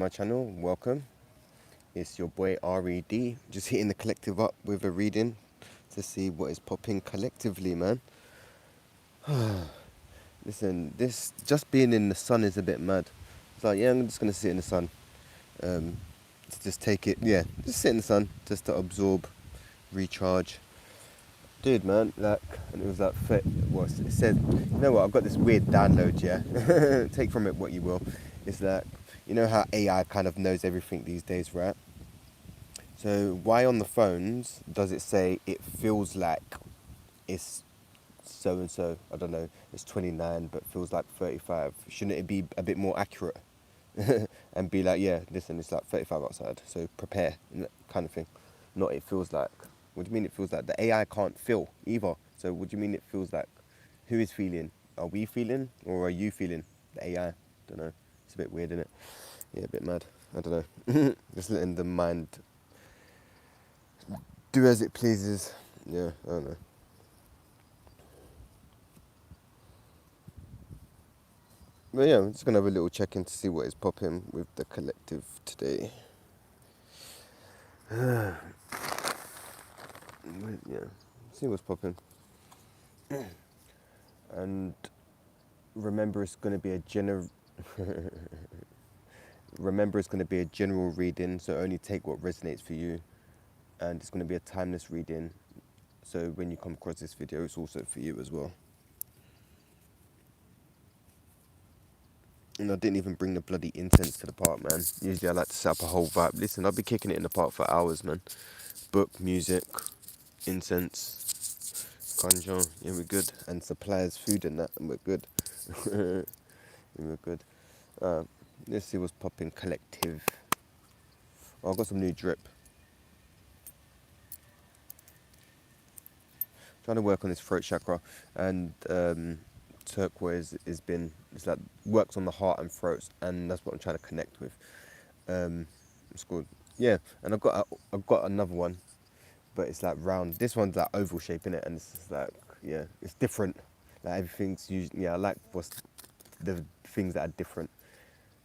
My channel, welcome. It's your boy RED, just hitting the collective up with a reading to see what is popping collectively, man. Listen, this just being in the sun is a bit mad. It's like, yeah, I'm just gonna sit in the sun. To just take it, yeah, just sit in the sun, just to absorb, recharge. Dude, man, like, and it was like, well, it said, you know what, I've got this weird download, yeah? Take from it what you will. It's like, you know how AI kind of knows everything these days, right? So why on the phones does it say it feels like it's so and so? I don't know. It's 29, but feels like 35. Shouldn't it be a bit more accurate and be like, yeah, listen, it's like 35 outside, so prepare, kind of thing. Not it feels like. What do you mean it feels like? The AI can't feel either. So what do you mean it feels like? Who is feeling? Are we feeling or are you feeling? The AI. Don't know. It's a bit weird, isn't it? Yeah, a bit mad. I don't know. Just letting the mind do as it pleases. Yeah, I don't know. But yeah, I'm just gonna have a little check in to see what is popping with the collective today. Yeah, see what's popping. And remember, it's gonna be a remember, it's gonna be a general reading, so only take what resonates for you. And it's gonna be a timeless reading, so when you come across this video, it's also for you as well. And I didn't even bring the bloody incense to the park, man. Usually I like to set up a whole vibe. Listen, I'll be kicking it in the park for hours, man. Book, music, incense, ganja, yeah, we're good. And suppliers, food and that, and we're good. We're good. Uh, let's see what's popping collective. Oh, I've got some new drip. Trying to work on this throat chakra, and turquoise it's like works on the heart and throats, and that's what I'm trying to connect with. It's called, yeah, and I've got another one, but it's like round. This one's like oval shape in it, and it's just like, yeah, it's different. Like everything's usually, yeah, I like what's the things that are different,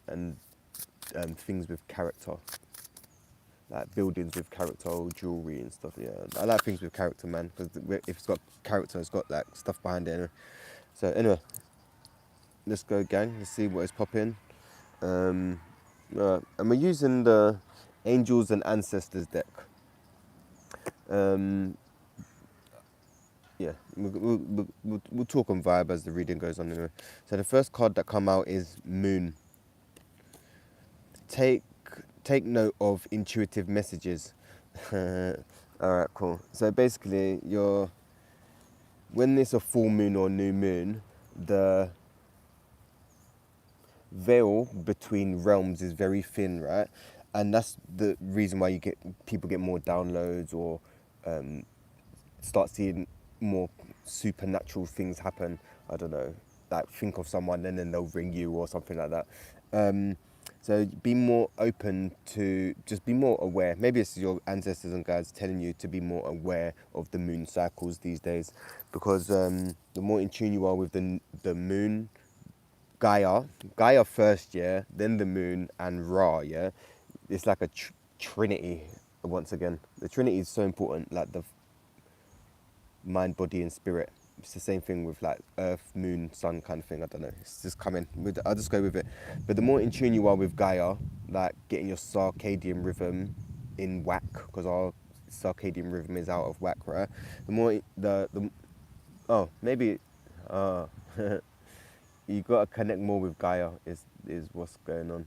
and things with character, like buildings with character, or jewelry and stuff. Yeah, I like things with character, man, because if it's got character, it's got like stuff behind it. Anyway. So anyway, let's go, gang. Let's see what is popping. And we're using the Angels and Ancestors deck. Um, yeah, we'll talk on vibe as the reading goes on. Anyway. So the first card that come out is Moon. Take note of intuitive messages. All right, cool. So basically, when it's a full moon or new moon, the veil between realms is very thin, right? And that's the reason why people get more downloads or start seeing more supernatural things happen. I don't know, like think of someone and then they'll ring you or something like that. So be more open to, just be more aware. Maybe it's your ancestors and guides telling you to be more aware of the moon cycles these days, because the more in tune you are with the moon, Gaia first, yeah, then the moon and Ra, yeah. It's like a trinity once again. The trinity is so important, like the mind, body, and spirit. It's the same thing with like earth, moon, sun kind of thing. I don't know. It's just coming. I'll just go with it. But the more in tune you are with Gaia, like getting your circadian rhythm in whack, because our circadian rhythm is out of whack, right? The more the oh, maybe you gotta connect more with Gaia. Is what's going on.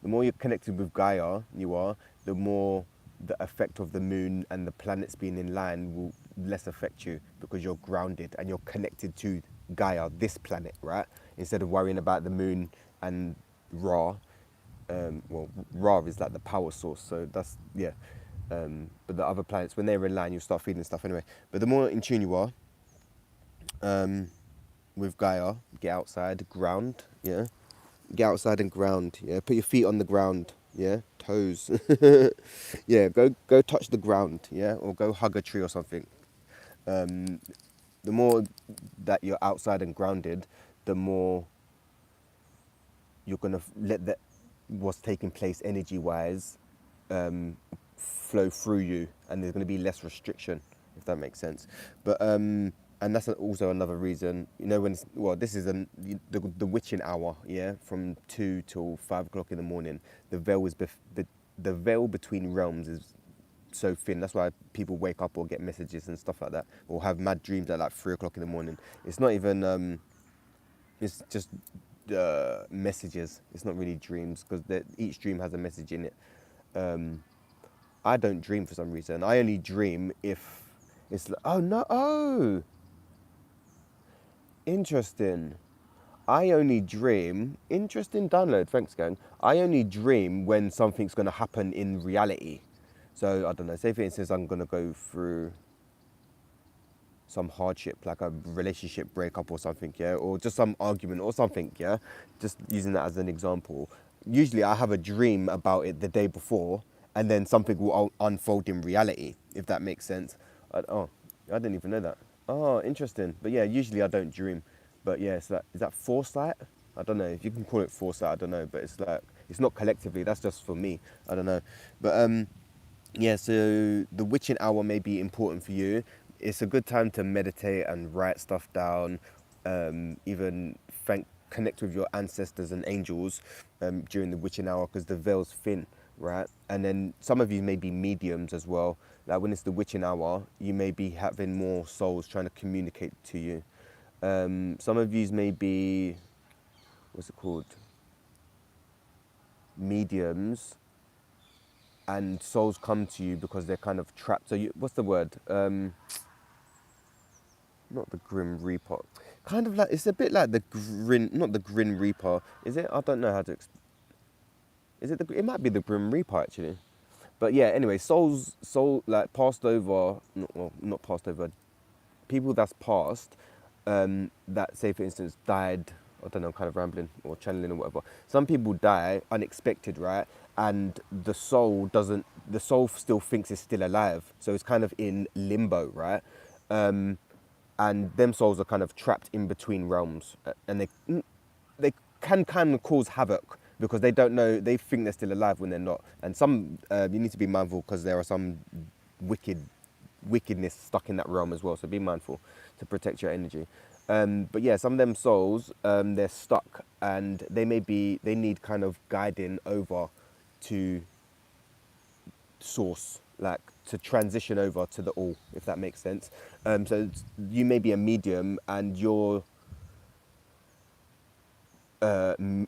The more you're connected with Gaia, the more the effect of the moon and the planets being in line will less affect you, because you're grounded and you're connected to Gaia, this planet, right? Instead of worrying about the moon and Ra. Well, Ra is like the power source, so that's, yeah. But the other planets, when they're in line, you start feeling stuff anyway. But the more in tune you are with Gaia, get outside, ground, yeah. Get outside and ground, yeah. Put your feet on the ground, yeah. Toes, yeah. Go touch the ground, yeah, or go hug a tree or something. The more that you're outside and grounded, the more you're gonna let that. what's taking place energy wise flow through you, and there's going to be less restriction, if that makes sense. But and that's also another reason, you know, when this is the witching hour, yeah, from 2 till 5 o'clock in the morning. The veil is the veil between realms is so thin. That's why people wake up or get messages and stuff like that, or have mad dreams at like 3 o'clock in the morning. It's not even it's just messages. It's not really dreams, because each dream has a message in it. I don't dream for some reason. I only dream if it's like, oh no, oh, interesting. I only dream, interesting download, thanks gang. I only dream when something's going to happen in reality. So I don't know, say for instance I'm going to go through some hardship, like a relationship breakup or something, yeah, or just some argument or something, yeah, just using that as an example. Usually I have a dream about it the day before, and then something will unfold in reality, if that makes sense. Oh, I didn't even know that. Oh, interesting. But yeah, usually I don't dream. But yeah, it's like, is that foresight? I don't know if you can call it foresight. I don't know, but it's like, it's not collectively. That's just for me. I don't know. But yeah, so the witching hour may be important for you. It's a good time to meditate and write stuff down, even connect with your ancestors and angels during the witching hour, because the veil's thin, right? And then some of you may be mediums as well. Like when it's the witching hour, you may be having more souls trying to communicate to you. Some of you may be, what's it called? Mediums, and souls come to you because they're kind of trapped. So what's the word? Not the Grim Reaper. Kind of like, it's a bit like not the Grim Reaper. Is it? I don't know how to. Is it it might be the Grim Reaper actually. But yeah, anyway, soul like passed over. Well, not passed over. People that's passed, that say for instance died. I don't know, I'm kind of rambling or channeling or whatever. Some people die unexpected, right? And the soul doesn't. The soul still thinks it's still alive, so it's kind of in limbo, right? And them souls are kind of trapped in between realms, and they can kind of cause havoc because they don't know, they think they're still alive when they're not. And some you need to be mindful because there are some wickedness stuck in that realm as well, so be mindful to protect your energy. But yeah, some of them souls, they're stuck, and they need kind of guiding over to source, like to transition over to the all, if that makes sense. So you may be a medium, and your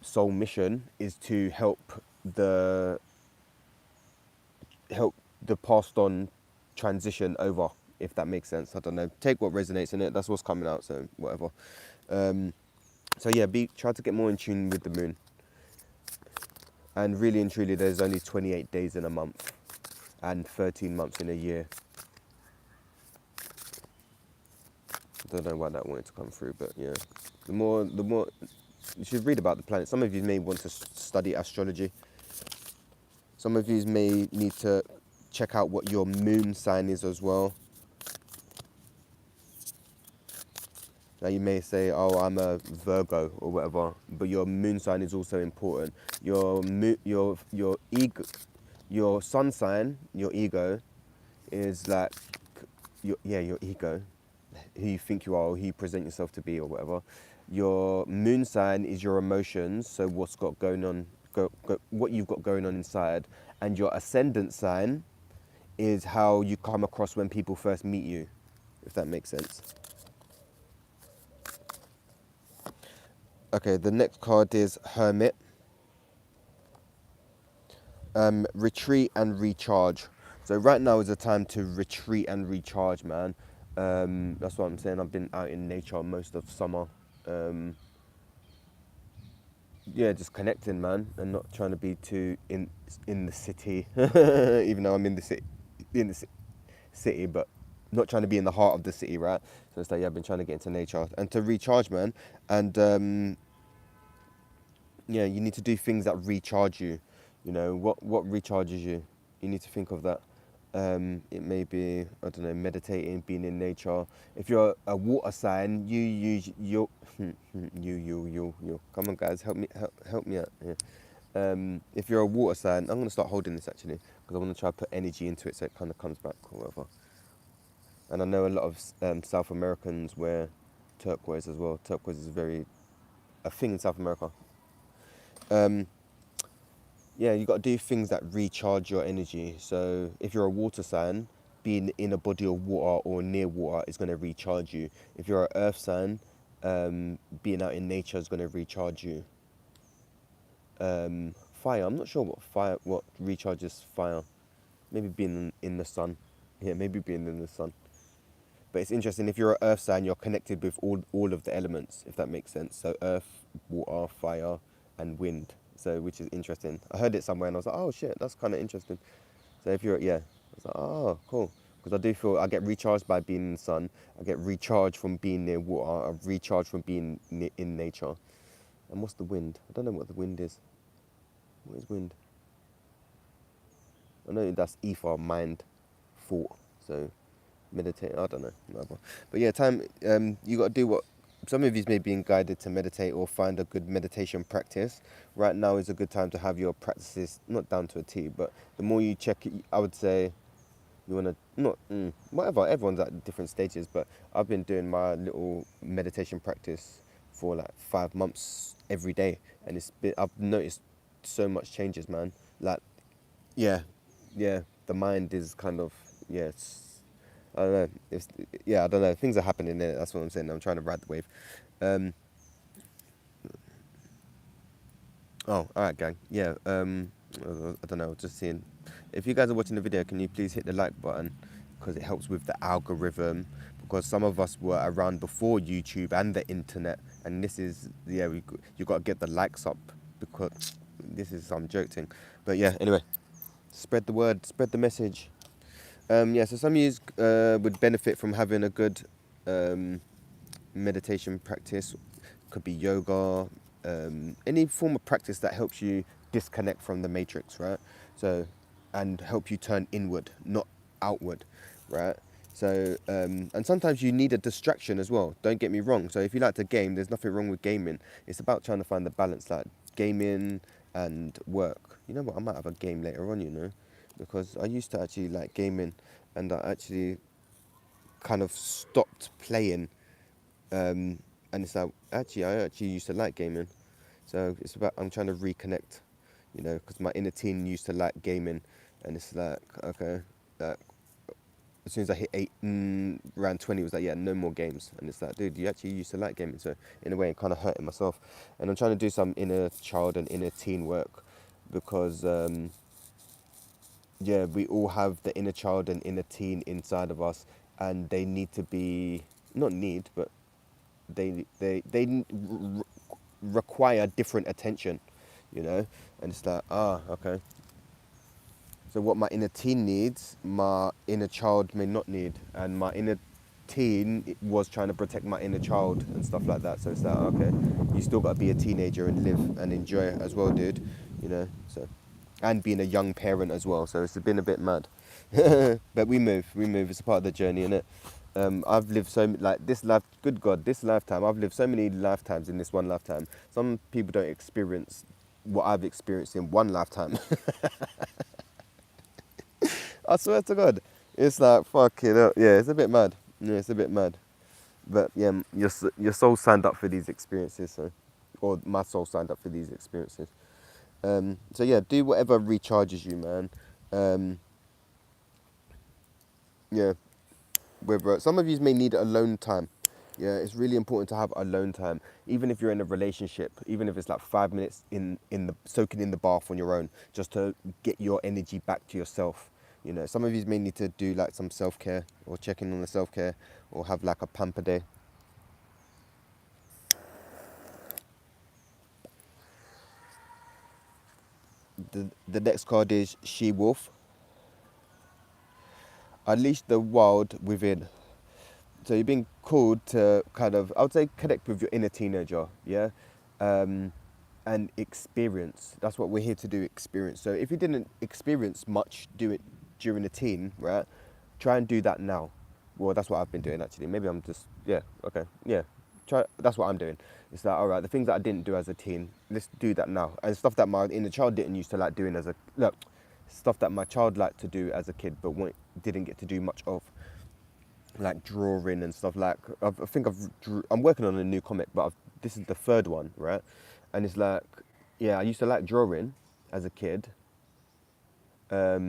soul mission is to help the passed on transition over, if that makes sense. I don't know. Take what resonates in it. That's what's coming out. So whatever. So yeah, try to get more in tune with the moon. And really and truly, there's only 28 days in a month, and 13 months in a year. I don't know why that wanted to come through, but yeah. The more you should read about the planet. Some of you may want to study astrology. Some of you may need to check out what your moon sign is as well. Now you may say, oh, I'm a Virgo or whatever, but your moon sign is also important. Your ego, your sun sign, your ego, is like your ego, who you think you are, or who you present yourself to be, or whatever. Your moon sign is your emotions, so what's got going on, what you've got going on inside, and your ascendant sign is how you come across when people first meet you, if that makes sense. Okay, the next card is Hermit. Retreat and recharge. So right now is a time to retreat and recharge, man. That's what I'm saying. I've been out in nature most of summer. Yeah, just connecting, man, and not trying to be too in the city. Even though I'm in the city, but not trying to be in the heart of the city, right? So it's like, yeah, I've been trying to get into nature and to recharge, man. And yeah, you need to do things that recharge you. You know, what recharges you? You need to think of that. It may be, I don't know, meditating, being in nature. If you're a water sign, you. Come on, guys, help me out here. If you're a water sign, I'm gonna start holding this actually because I want to try to put energy into it so it kind of comes back or whatever. And I know a lot of South Americans wear turquoise as well. Turquoise is very a thing in South America. Um, yeah, you got to do things that recharge your energy. So if you're a water sign, being in a body of water or near water is going to recharge you. If you're an earth sign, being out in nature is going to recharge you. Fire, I'm not sure what recharges fire. Maybe being in the sun. Yeah, maybe being in the sun. But it's interesting, if you're an earth sign, you're connected with all of the elements, if that makes sense. So earth, water, fire, and wind. So, which is interesting. I heard it somewhere and I was like, oh shit, that's kind of interesting. So if you're, yeah, I was like, oh, cool. Because I do feel I get recharged by being in the sun. I get recharged from being near water. I recharge from being in nature. And what's the wind? I don't know what the wind is. What is wind? I know that's ether, mind, thought. So meditate. I don't know. Whatever. But yeah, time. You got to do what. Some of you may be guided to meditate or find a good meditation practice. Right now is a good time to have your practices not down to a T, but the more you check it, I would say you want to not whatever. Everyone's at different stages, but I've been doing my little meditation practice for like 5 months every day, and I've noticed so much changes, man. Like yeah, yeah. The mind is kind of I don't know. I don't know. Things are happening there. That's what I'm saying. I'm trying to ride the wave. Um, oh, all right, gang. Yeah. I don't know. Just seeing. If you guys are watching the video, can you please hit the like button because it helps with the algorithm. Because some of us were around before YouTube and the internet, and this is you got to get the likes up because this is some joke thing. But yeah. Anyway, spread the word, spread the message. So some of you would benefit from having a good meditation practice. Could be yoga, any form of practice that helps you disconnect from the matrix, right? So, and help you turn inward, not outward, right? So, and sometimes you need a distraction as well. Don't get me wrong. So if you like to game, there's nothing wrong with gaming. It's about trying to find the balance, like gaming and work. You know what? I might have a game later on, because I used to actually like gaming, and I actually kind of stopped playing. And it's like I actually used to like gaming, so it's about I'm trying to reconnect, because my inner teen used to like gaming, and it's like okay, like as soon as I hit around 20, it was like yeah, no more games, and it's like dude, you actually used to like gaming, so in a way, I'm kind of hurting myself, and I'm trying to do some inner child and inner teen work, because we all have the inner child and inner teen inside of us, and they need to be not need, but they require different attention, and it's like okay. So what my inner teen needs, my inner child may not need, and my inner teen was trying to protect my inner child and stuff like that. So it's like okay, you still got to be a teenager and live and enjoy it as well, dude. So and being a young parent as well. So it's been a bit mad, but we move. It's a part of the journey, innit? I've lived like this life. Good God, this lifetime. I've lived so many lifetimes in this one lifetime. Some people don't experience what I've experienced in one lifetime. I swear to God, it's like fucking up. Yeah, it's a bit mad. Yeah, it's a bit mad. But yeah, your soul signed up for these experiences, or my soul signed up for these experiences. So yeah, do whatever recharges you, man. Yeah, whether some of you may need alone time. Yeah, it's really important to have alone time, even if you're in a relationship, even if it's like 5 minutes in the soaking in the bath on your own, just to get your energy back to yourself. Some of you may need to do like some self-care or check in on the self-care or have like a pamper day. The next card is She-Wolf. Unleash the wild within. So you're being called to kind of, I would say, connect with your inner teenager, yeah? And experience. That's what we're here to do, experience. So if you didn't experience much, do it during the teen, right? Try and do that now. Well, that's what I've been doing, actually. Maybe I'm just, yeah, okay, yeah. try. That's what I'm doing. It's like, all right, the things that I didn't do as a teen, let's do that now. And stuff that my inner child didn't used to like doing as a look, stuff that my child liked to do as a kid, but didn't get to do much of, like drawing and stuff. Like I think I'm working on a new comic, but this is the third one, right? And it's like, yeah, I used to like drawing as a kid, but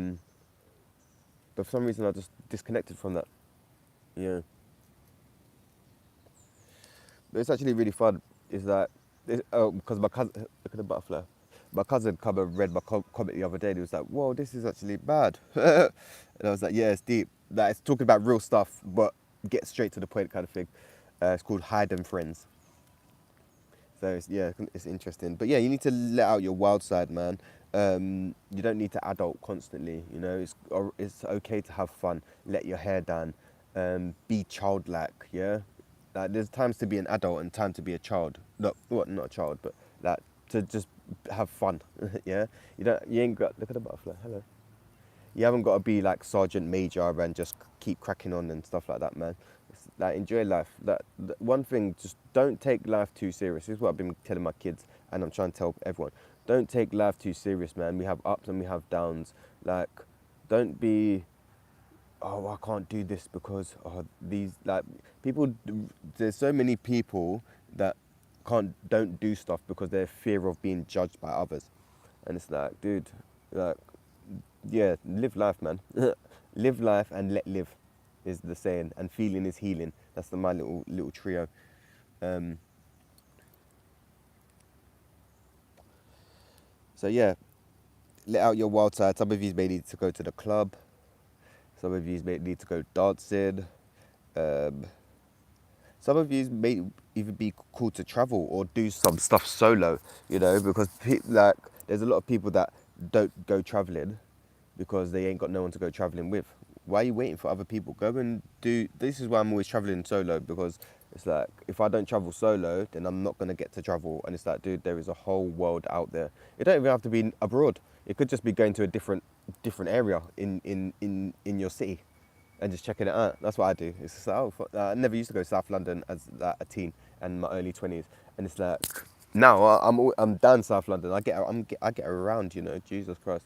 for some reason I just disconnected from that. Yeah, but it's actually really fun. It's like, because my cousin, look at the butterfly. My cousin come and read my comic the other day. And he was like, "Whoa, this is actually bad," and I was like, "Yeah, it's deep. Like it's talking about real stuff, but get straight to the point kind of thing." It's called Hyde and Friends. So it's interesting. But yeah, you need to let out your wild side, man. You don't need to adult constantly. You know, it's okay to have fun. Let your hair down. Be childlike. Yeah, like there's times to be an adult and time to be a child. No, what? Not a child, but like to just have fun. Yeah, you ain't got. Look at the butterfly. Hello. You haven't got to be like Sergeant Major and just keep cracking on and stuff like that, man. It's like enjoy life. That one thing, just don't take life too serious. This is what I've been telling my kids, and I'm trying to tell everyone. Don't take life too serious, man. We have ups and we have downs. Like, don't be, oh, I can't do this because these like people. There's so many people that don't do stuff because they're fear of being judged by others, and it's like, dude, like yeah, live life, man. Live life and let live is the saying, and feeling is healing. That's my little trio. Um, so yeah, let out your wild side. Some of you may need to go to the club. Some of you may need to go dancing. Um, some of you may even be called to travel or do some stuff solo. You know, because like there's a lot of people that don't go traveling because they ain't got no one to go traveling with. Why are you waiting for other people? Go and do. This is why I'm always traveling solo, because it's like if I don't travel solo, then I'm not gonna get to travel. And it's like, dude, there is a whole world out there. It don't even have to be abroad. It could just be going to a different area in your city and just checking it out. That's what I do. It's just like, oh, I never used to go to South London as like, a teen and in my early 20s, and it's like now I'm down South London. I get around, you know. Jesus Christ.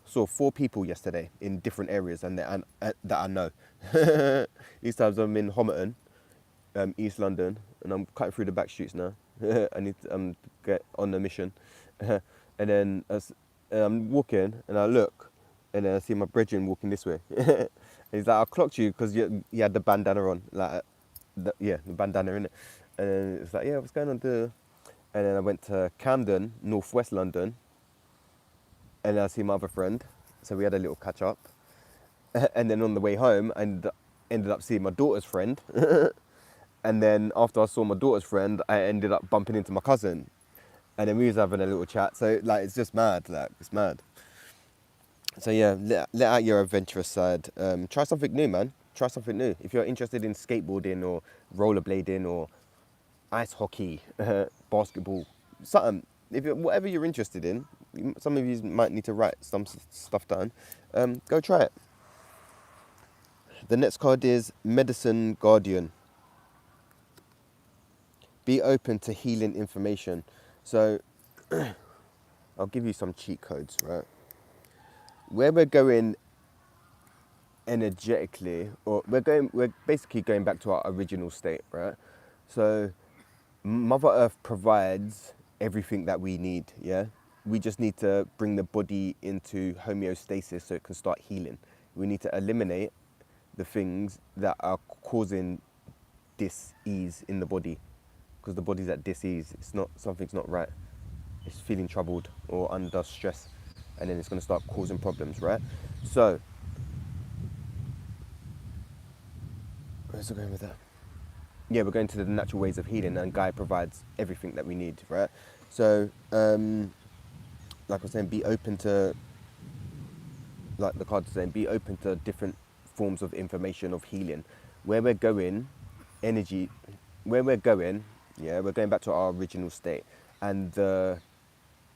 Saw 4 people yesterday in different areas and that I know. These times I'm in Homerton, East London, and I'm cutting through the back streets now. I need to get on a mission. And then I'm walking and I look and then I see my brethren walking this way. And he's like, I clocked you because you had the bandana on. Like, the bandana in it. And then it's like, yeah, what's going on there? And then I went to Camden, northwest London, and I see my other friend. So we had a little catch up. And then on the way home, I ended up seeing my daughter's friend. And then after I saw my daughter's friend, I ended up bumping into my cousin. And then we was having a little chat. So like, it's just mad. Like, it's mad. So yeah, let out your adventurous side. Try something new, man. Try something new. If you're interested in skateboarding or rollerblading or ice hockey, basketball, something. Whatever you're interested in, some of you might need to write some stuff down. Go try it. The next card is Medicine Guardian. Be open to healing information. So I'll give you some cheat codes, right? Where we're going energetically, or we're basically going back to our original state, right? So Mother Earth provides everything that we need, yeah? We just need to bring the body into homeostasis so it can start healing. We need to eliminate the things that are causing dis-ease in the body, because the body's at dis-ease. Something's not right. It's feeling troubled or under stress, and then it's going to start causing problems, right? So, where's it going with that? Yeah, we're going to the natural ways of healing, and Guy provides everything that we need, right? So, like I was saying, be open to, like the card is saying, be open to different forms of information of healing. Where we're going, energy, where we're going, yeah, we're going back to our original state. And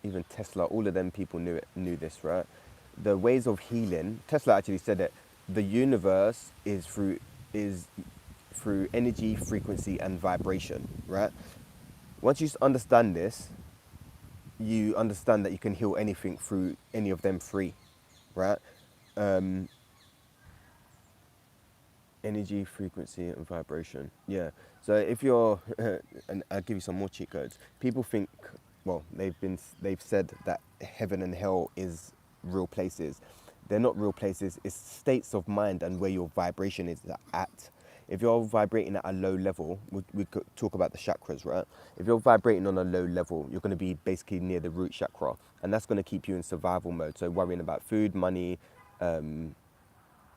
even Tesla, all of them people knew this, right? The ways of healing, Tesla actually said that the universe is through energy, frequency, and vibration, right? Once you understand this, you understand that you can heal anything through any of them three, right? Um, energy, frequency, and vibration. Yeah. So if you're, and I'll give you some more cheat codes. People think, well, they've said that heaven and hell is real places. They're not real places. It's states of mind and where your vibration is at. If you're vibrating at a low level, we could talk about the chakras, right? If you're vibrating on a low level, you're going to be basically near the root chakra, and that's going to keep you in survival mode. So worrying about um,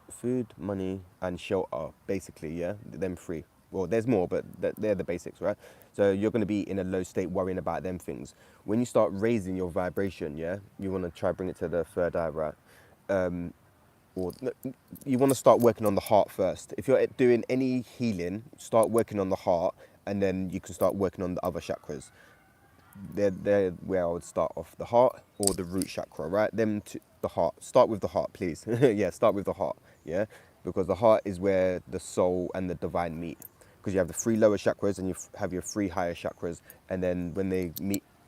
food, money, and shelter, basically, yeah, them three. Well, there's more, but they're the basics, right? So you're going to be in a low state worrying about them things. When you start raising your vibration, yeah, you want to try bring it to the third eye, right? Or you want to start working on the heart first. If you're doing any healing, start working on the heart, and then you can start working on the other chakras. They're where I would start off, the heart or the root chakra, right? The heart. Start with the heart, please. Yeah, start with the heart, yeah? Because the heart is where the soul and the divine meet. Because you have the three lower chakras and you have your three higher chakras, and then when they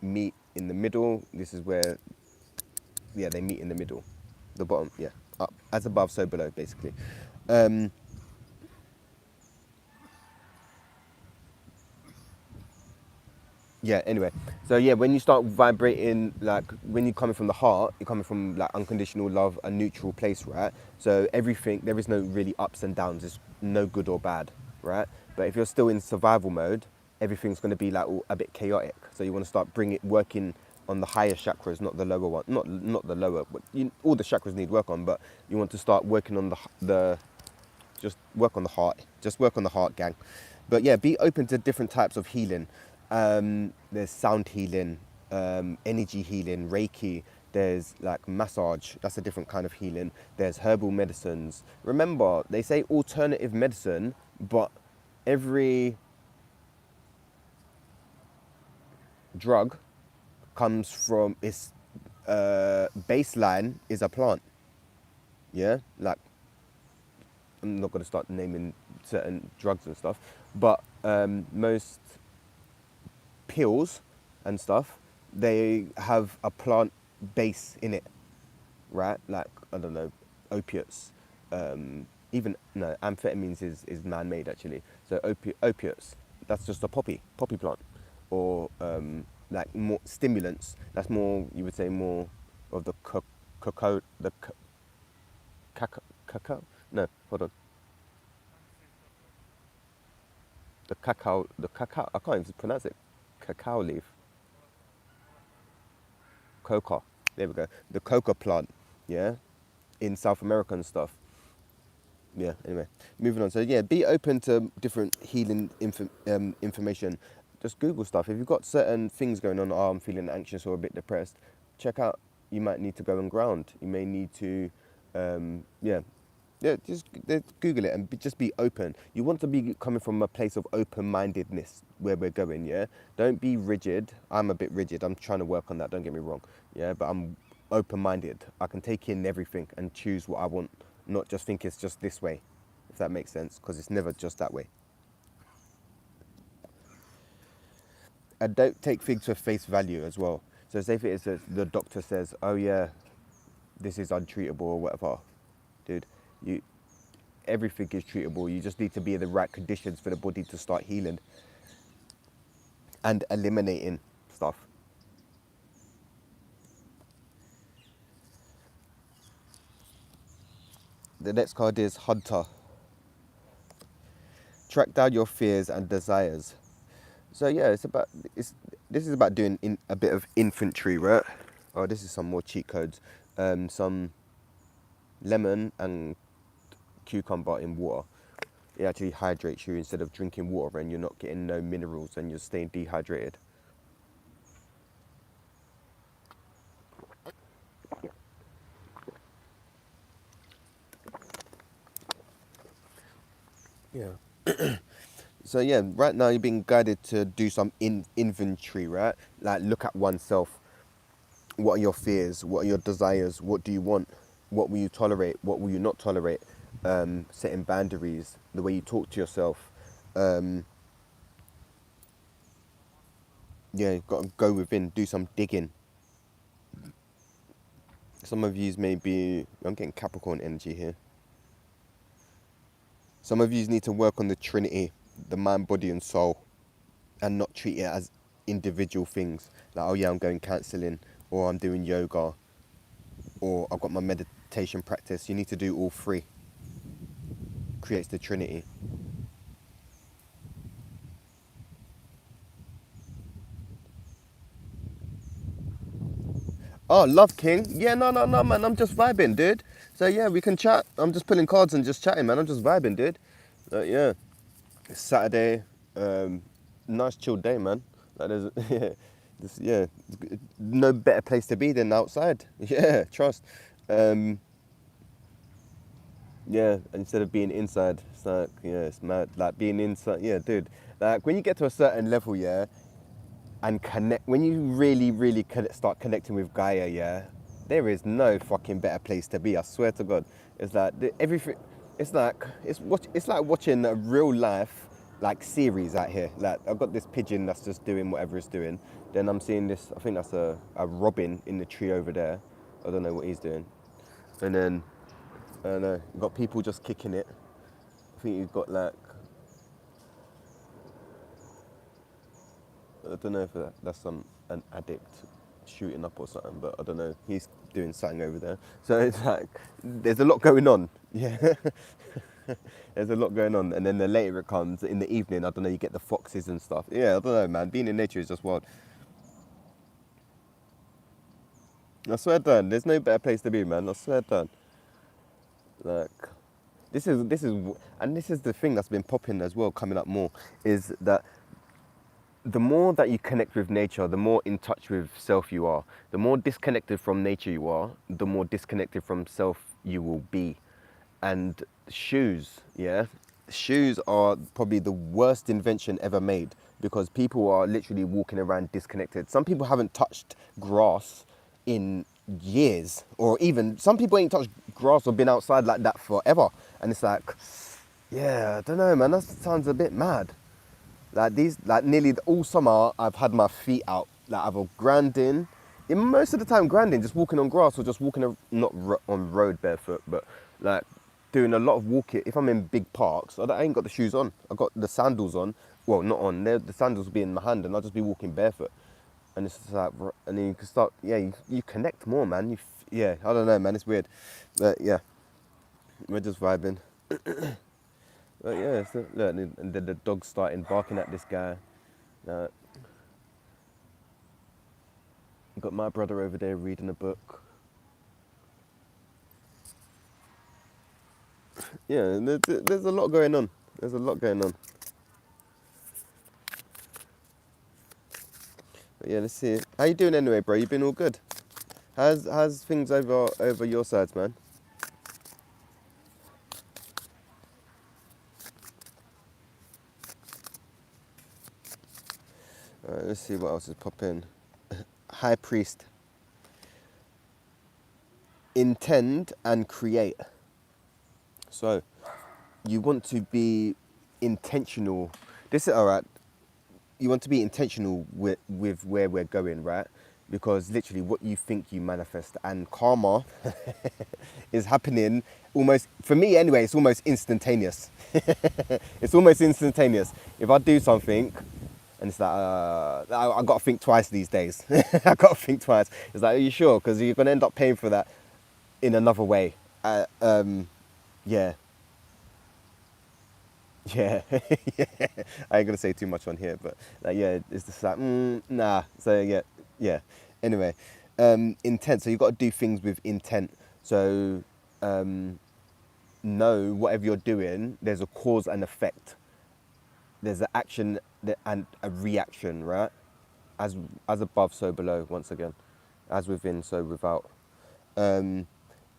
meet in the middle, this is where, yeah, they meet in the middle. The bottom, yeah, up. As above, so below, basically. Um, yeah, anyway, so yeah, when you start vibrating, like when you're coming from the heart, you're coming from like unconditional love, a neutral place, right? So everything, there is no really ups and downs, it's no good or bad, right? But if you're still in survival mode, everything's going to be like a bit chaotic. So you want to start working on the higher chakras, not the lower one, not the lower, but all the chakras need work on, but you want to start working on the just work on the heart. Just work on the heart, gang. But yeah, be open to different types of healing. There's sound healing, energy healing, Reiki. There's like massage. That's a different kind of healing. There's herbal medicines. Remember, they say alternative medicine, but every drug comes from its baseline is a plant. Yeah, like I'm not going to start naming certain drugs and stuff, but most pills and stuff, they have a plant base in it, right? Like, I don't know, opiates. Even, no, amphetamines is man-made actually. So opiates, that's just a poppy plant. Or like more stimulants, that's more, you would say more of the cacao, cacao? No, hold on. The cacao, I can't even pronounce it. Cacao leaf, coca. There we go. The coca plant, yeah, in South America and stuff. Yeah. Anyway, moving on. So yeah, be open to different healing information. Just Google stuff. If you've got certain things going on, oh, I'm feeling anxious or a bit depressed, check out. You might need to go and ground. You may need to, yeah, yeah, just Google it and just be open. You want to be coming from a place of open-mindedness where we're going, yeah? Don't be rigid. I'm a bit rigid. I'm trying to work on that, don't get me wrong, yeah? But I'm open-minded. I can take in everything and choose what I want, not just think it's just this way, if that makes sense, because it's never just that way. And don't take things for face value as well. So say if it is the doctor says, oh yeah, this is untreatable or whatever, dude, you everything is treatable. You just need to be in the right conditions for the body to start healing and eliminating stuff. The next card is Hunter. Track down your fears and desires. So yeah, this is about doing a bit of infantry, right? Oh, this is some more cheat codes. Some lemon and cucumber in water. It actually hydrates you instead of drinking water, and you're not getting no minerals and you're staying dehydrated. Yeah. So yeah, right now you're being guided to do some inventory, right? Like look at oneself. What are your fears? What are your desires? What do you want? What will you tolerate? What will you not tolerate? Setting boundaries, the way you talk to yourself, Um, yeah, you've got to go within, do some digging. Some of yous may be, I'm getting Capricorn energy here. Some of yous need to work on the Trinity, the mind, body, and soul, and not treat it as individual things. Like, oh yeah, I'm going counselling, or I'm doing yoga, or I've got my meditation practice. You need to do all three. Creates the Trinity. Oh, Love King. Yeah, no, man. I'm just vibing, dude. So yeah, we can chat. I'm just pulling cards and just chatting, man. I'm just vibing, dude. Yeah, it's Saturday. Um, nice chill day, man. Like there's yeah, yeah, no better place to be than outside. Yeah, trust. Um, yeah, instead of being inside, it's like yeah, it's mad. Like being inside, yeah, dude. Like when you get to a certain level, yeah, and connect when you really start connecting with Gaia, yeah, there is no fucking better place to be. I swear to God, it's like everything. It's like watching a real life like series out here. Like I've got this pigeon that's just doing whatever it's doing. Then I'm seeing this. I think that's a robin in the tree over there. I don't know what he's doing. And then I don't know. You've got people just kicking it. I think you've got like I don't know if that's an addict shooting up or something, but I don't know. He's doing something over there. So it's like there's a lot going on. Yeah. There's a lot going on. And then the later it comes in the evening, I don't know, you get the foxes and stuff. Yeah, I don't know, man. Being in nature is just wild. I swear done. There's no better place to be, man. I swear done. Like this is the thing that's been popping as well, coming up more, is that the more that you connect with nature, the more in touch with self you are. The more disconnected from nature you are, the more disconnected from self you will be. And shoes, yeah, shoes are probably the worst invention ever made because people are literally walking around disconnected. Some people haven't touched grass in years, or even some people ain't touched grass or been outside like that forever. And it's like, yeah, I don't know, man, that sounds a bit mad. Like nearly all summer, I've had my feet out. Like either grinding, most of the time grinding, just walking on grass or just walking on road barefoot, but like doing a lot of walking. If I'm in big parks, I ain't got the shoes on. I got the sandals on. Well, not on. The sandals will be in my hand, and I'll just be walking barefoot. And it's just like, and then you can start. Yeah, you connect more, man. Yeah, I don't know, man. It's weird, but yeah, we're just vibing. But yeah, so, look, and then the dog's starting barking at this guy. Uh, got my brother over there reading a book. Yeah, there's a lot going on. There's a lot going on. But yeah, let's see. How you doing anyway, bro? You been all good? How's things over your sides, man? Alright, let's see what else is popping. High Priest. Intend and create. So, you want to be intentional. This is alright. You want to be intentional with where we're going, right? Because literally what you think you manifest, and karma is happening almost, for me anyway, it's almost instantaneous. It's almost instantaneous. If I do something and it's like, I got to think twice these days. I got to think twice. It's like, are you sure? Because you're going to end up paying for that in another way. Yeah. Yeah, yeah. I ain't gonna say too much on here, but like, yeah, it's just like, nah. So yeah, yeah. Anyway, intent. So you've got to do things with intent. So know whatever you're doing, there's a cause and effect. There's an action and a reaction, right? As above, so below. Once again, as within, so without. And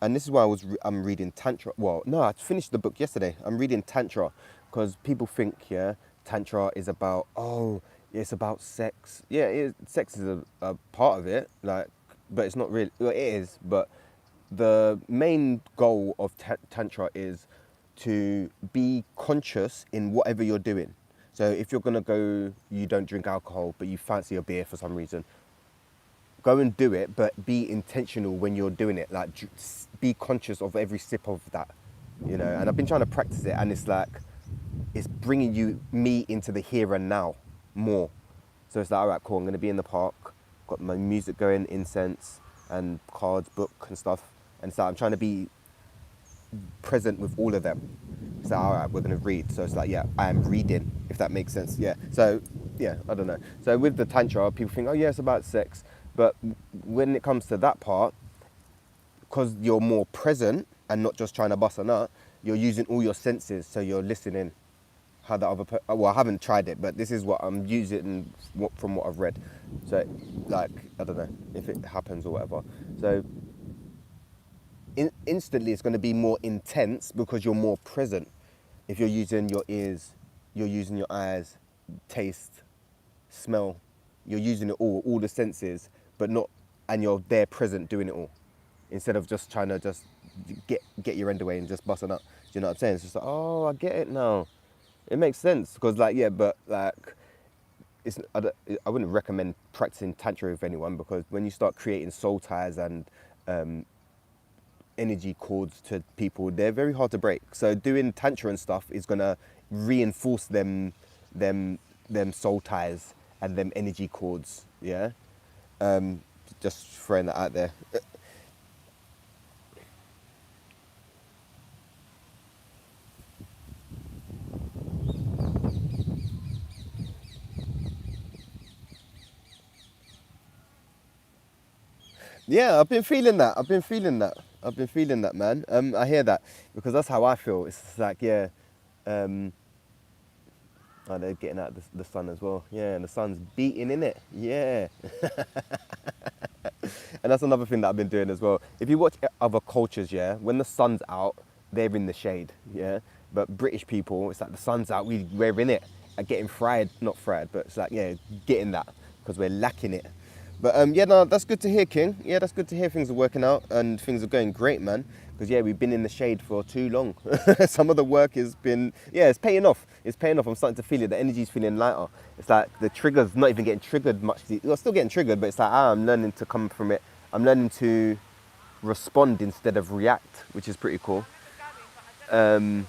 this is why I'm reading Tantra. Well, no, I finished the book yesterday. I'm reading Tantra because people think, yeah, Tantra is about, oh, it's about sex. Yeah, sex is a part of it, like, but it's not really. Well, it is, but the main goal of Tantra is to be conscious in whatever you're doing. So if you're gonna go, you don't drink alcohol, but you fancy a beer for some reason, go and do it, but be intentional when you're doing it. Like, be conscious of every sip of that, you know. And I've been trying to practice it, and it's like, it's bringing me into the here and now more. So it's like, all right, cool. I'm gonna be in the park, got my music going, incense, and cards, book, and stuff. And so I'm trying to be present with all of them. So all right, we're gonna read. So it's like, yeah, I am reading, if that makes sense. Yeah. So yeah, I don't know. So with the tantra, people think, oh yeah, it's about sex, but when it comes to that part, because you're more present and not just trying to bust a nut, you're using all your senses. So you're listening how the other well, I haven't tried it, but this is what I'm using from what I've read. So like, I don't know if it happens or whatever. So instantly it's going to be more intense because you're more present. If you're using your ears, you're using your eyes, taste, smell, you're using it all the senses, but not, and you're there present doing it all, instead of just trying to just get your end away and just busting up. Do you know what I'm saying? It's just like, oh, I get it now. It makes sense, because like, yeah, but like, I wouldn't recommend practicing tantra with anyone, because when you start creating soul ties and energy cords to people, they're very hard to break. So doing tantra and stuff is gonna reinforce them soul ties and them energy cords. Yeah, just throwing that out there. Yeah, I've been feeling that. I've been feeling that, man. I hear that, because that's how I feel. It's like, yeah, oh, they're getting out the sun as well. Yeah, and the sun's beating in it. Yeah. And that's another thing that I've been doing as well. If you watch other cultures, yeah, when the sun's out, they're in the shade, yeah. But British people, it's like the sun's out, we're in it, getting fried, not fried, but it's like, yeah, getting that, because we're lacking it. But yeah, no, that's good to hear, King. Yeah, that's good to hear things are working out and things are going great, man. Because yeah, we've been in the shade for too long. Some of the work has been, yeah, it's paying off. It's paying off. I'm starting to feel it. The energy's feeling lighter. It's like the trigger's not even getting triggered much. You're still getting triggered, but it's like, I'm learning to come from it. I'm learning to respond instead of react, which is pretty cool. Um,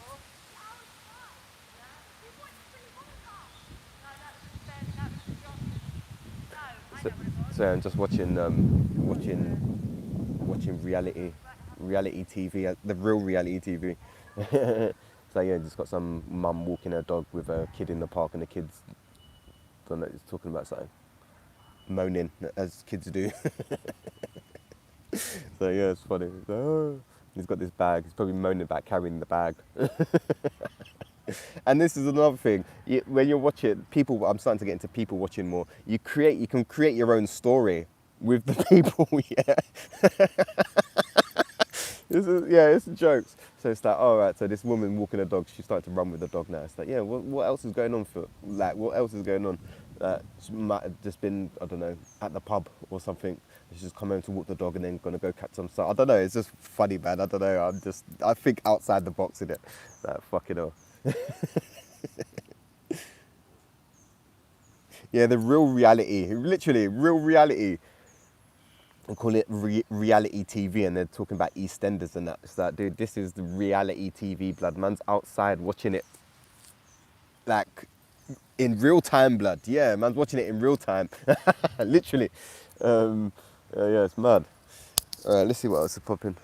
so, so I'm just watching reality TV, the real reality TV. So yeah, just got some mum walking her dog with a kid in the park, and the kids, don't know, is talking about something, moaning as kids do. So yeah, it's funny. Oh. He's got this bag. He's probably moaning about carrying the bag. And this is another thing. When you're watching people, I'm starting to get into people watching more. You can create your own story with the people. Yeah. It's jokes. So it's like, all right. So this woman walking a dog, she started to run with the dog now. It's like, yeah. What else is going on what else is going on? She might have just been, I don't know, at the pub or something. She's just come home to walk the dog and then gonna go catch some sun. I don't know. It's just funny, man. I don't know. I think outside the box in it. Like, fucking hell. Yeah, the real reality. Literally, real reality. I call it reality TV, and they're talking about EastEnders and that. It's like, dude, this is the reality TV, blood. Man's outside watching it, like, in real time, blood. Yeah, man's watching it in real time. Literally. Yeah, it's mad. All right, let's see what else is popping.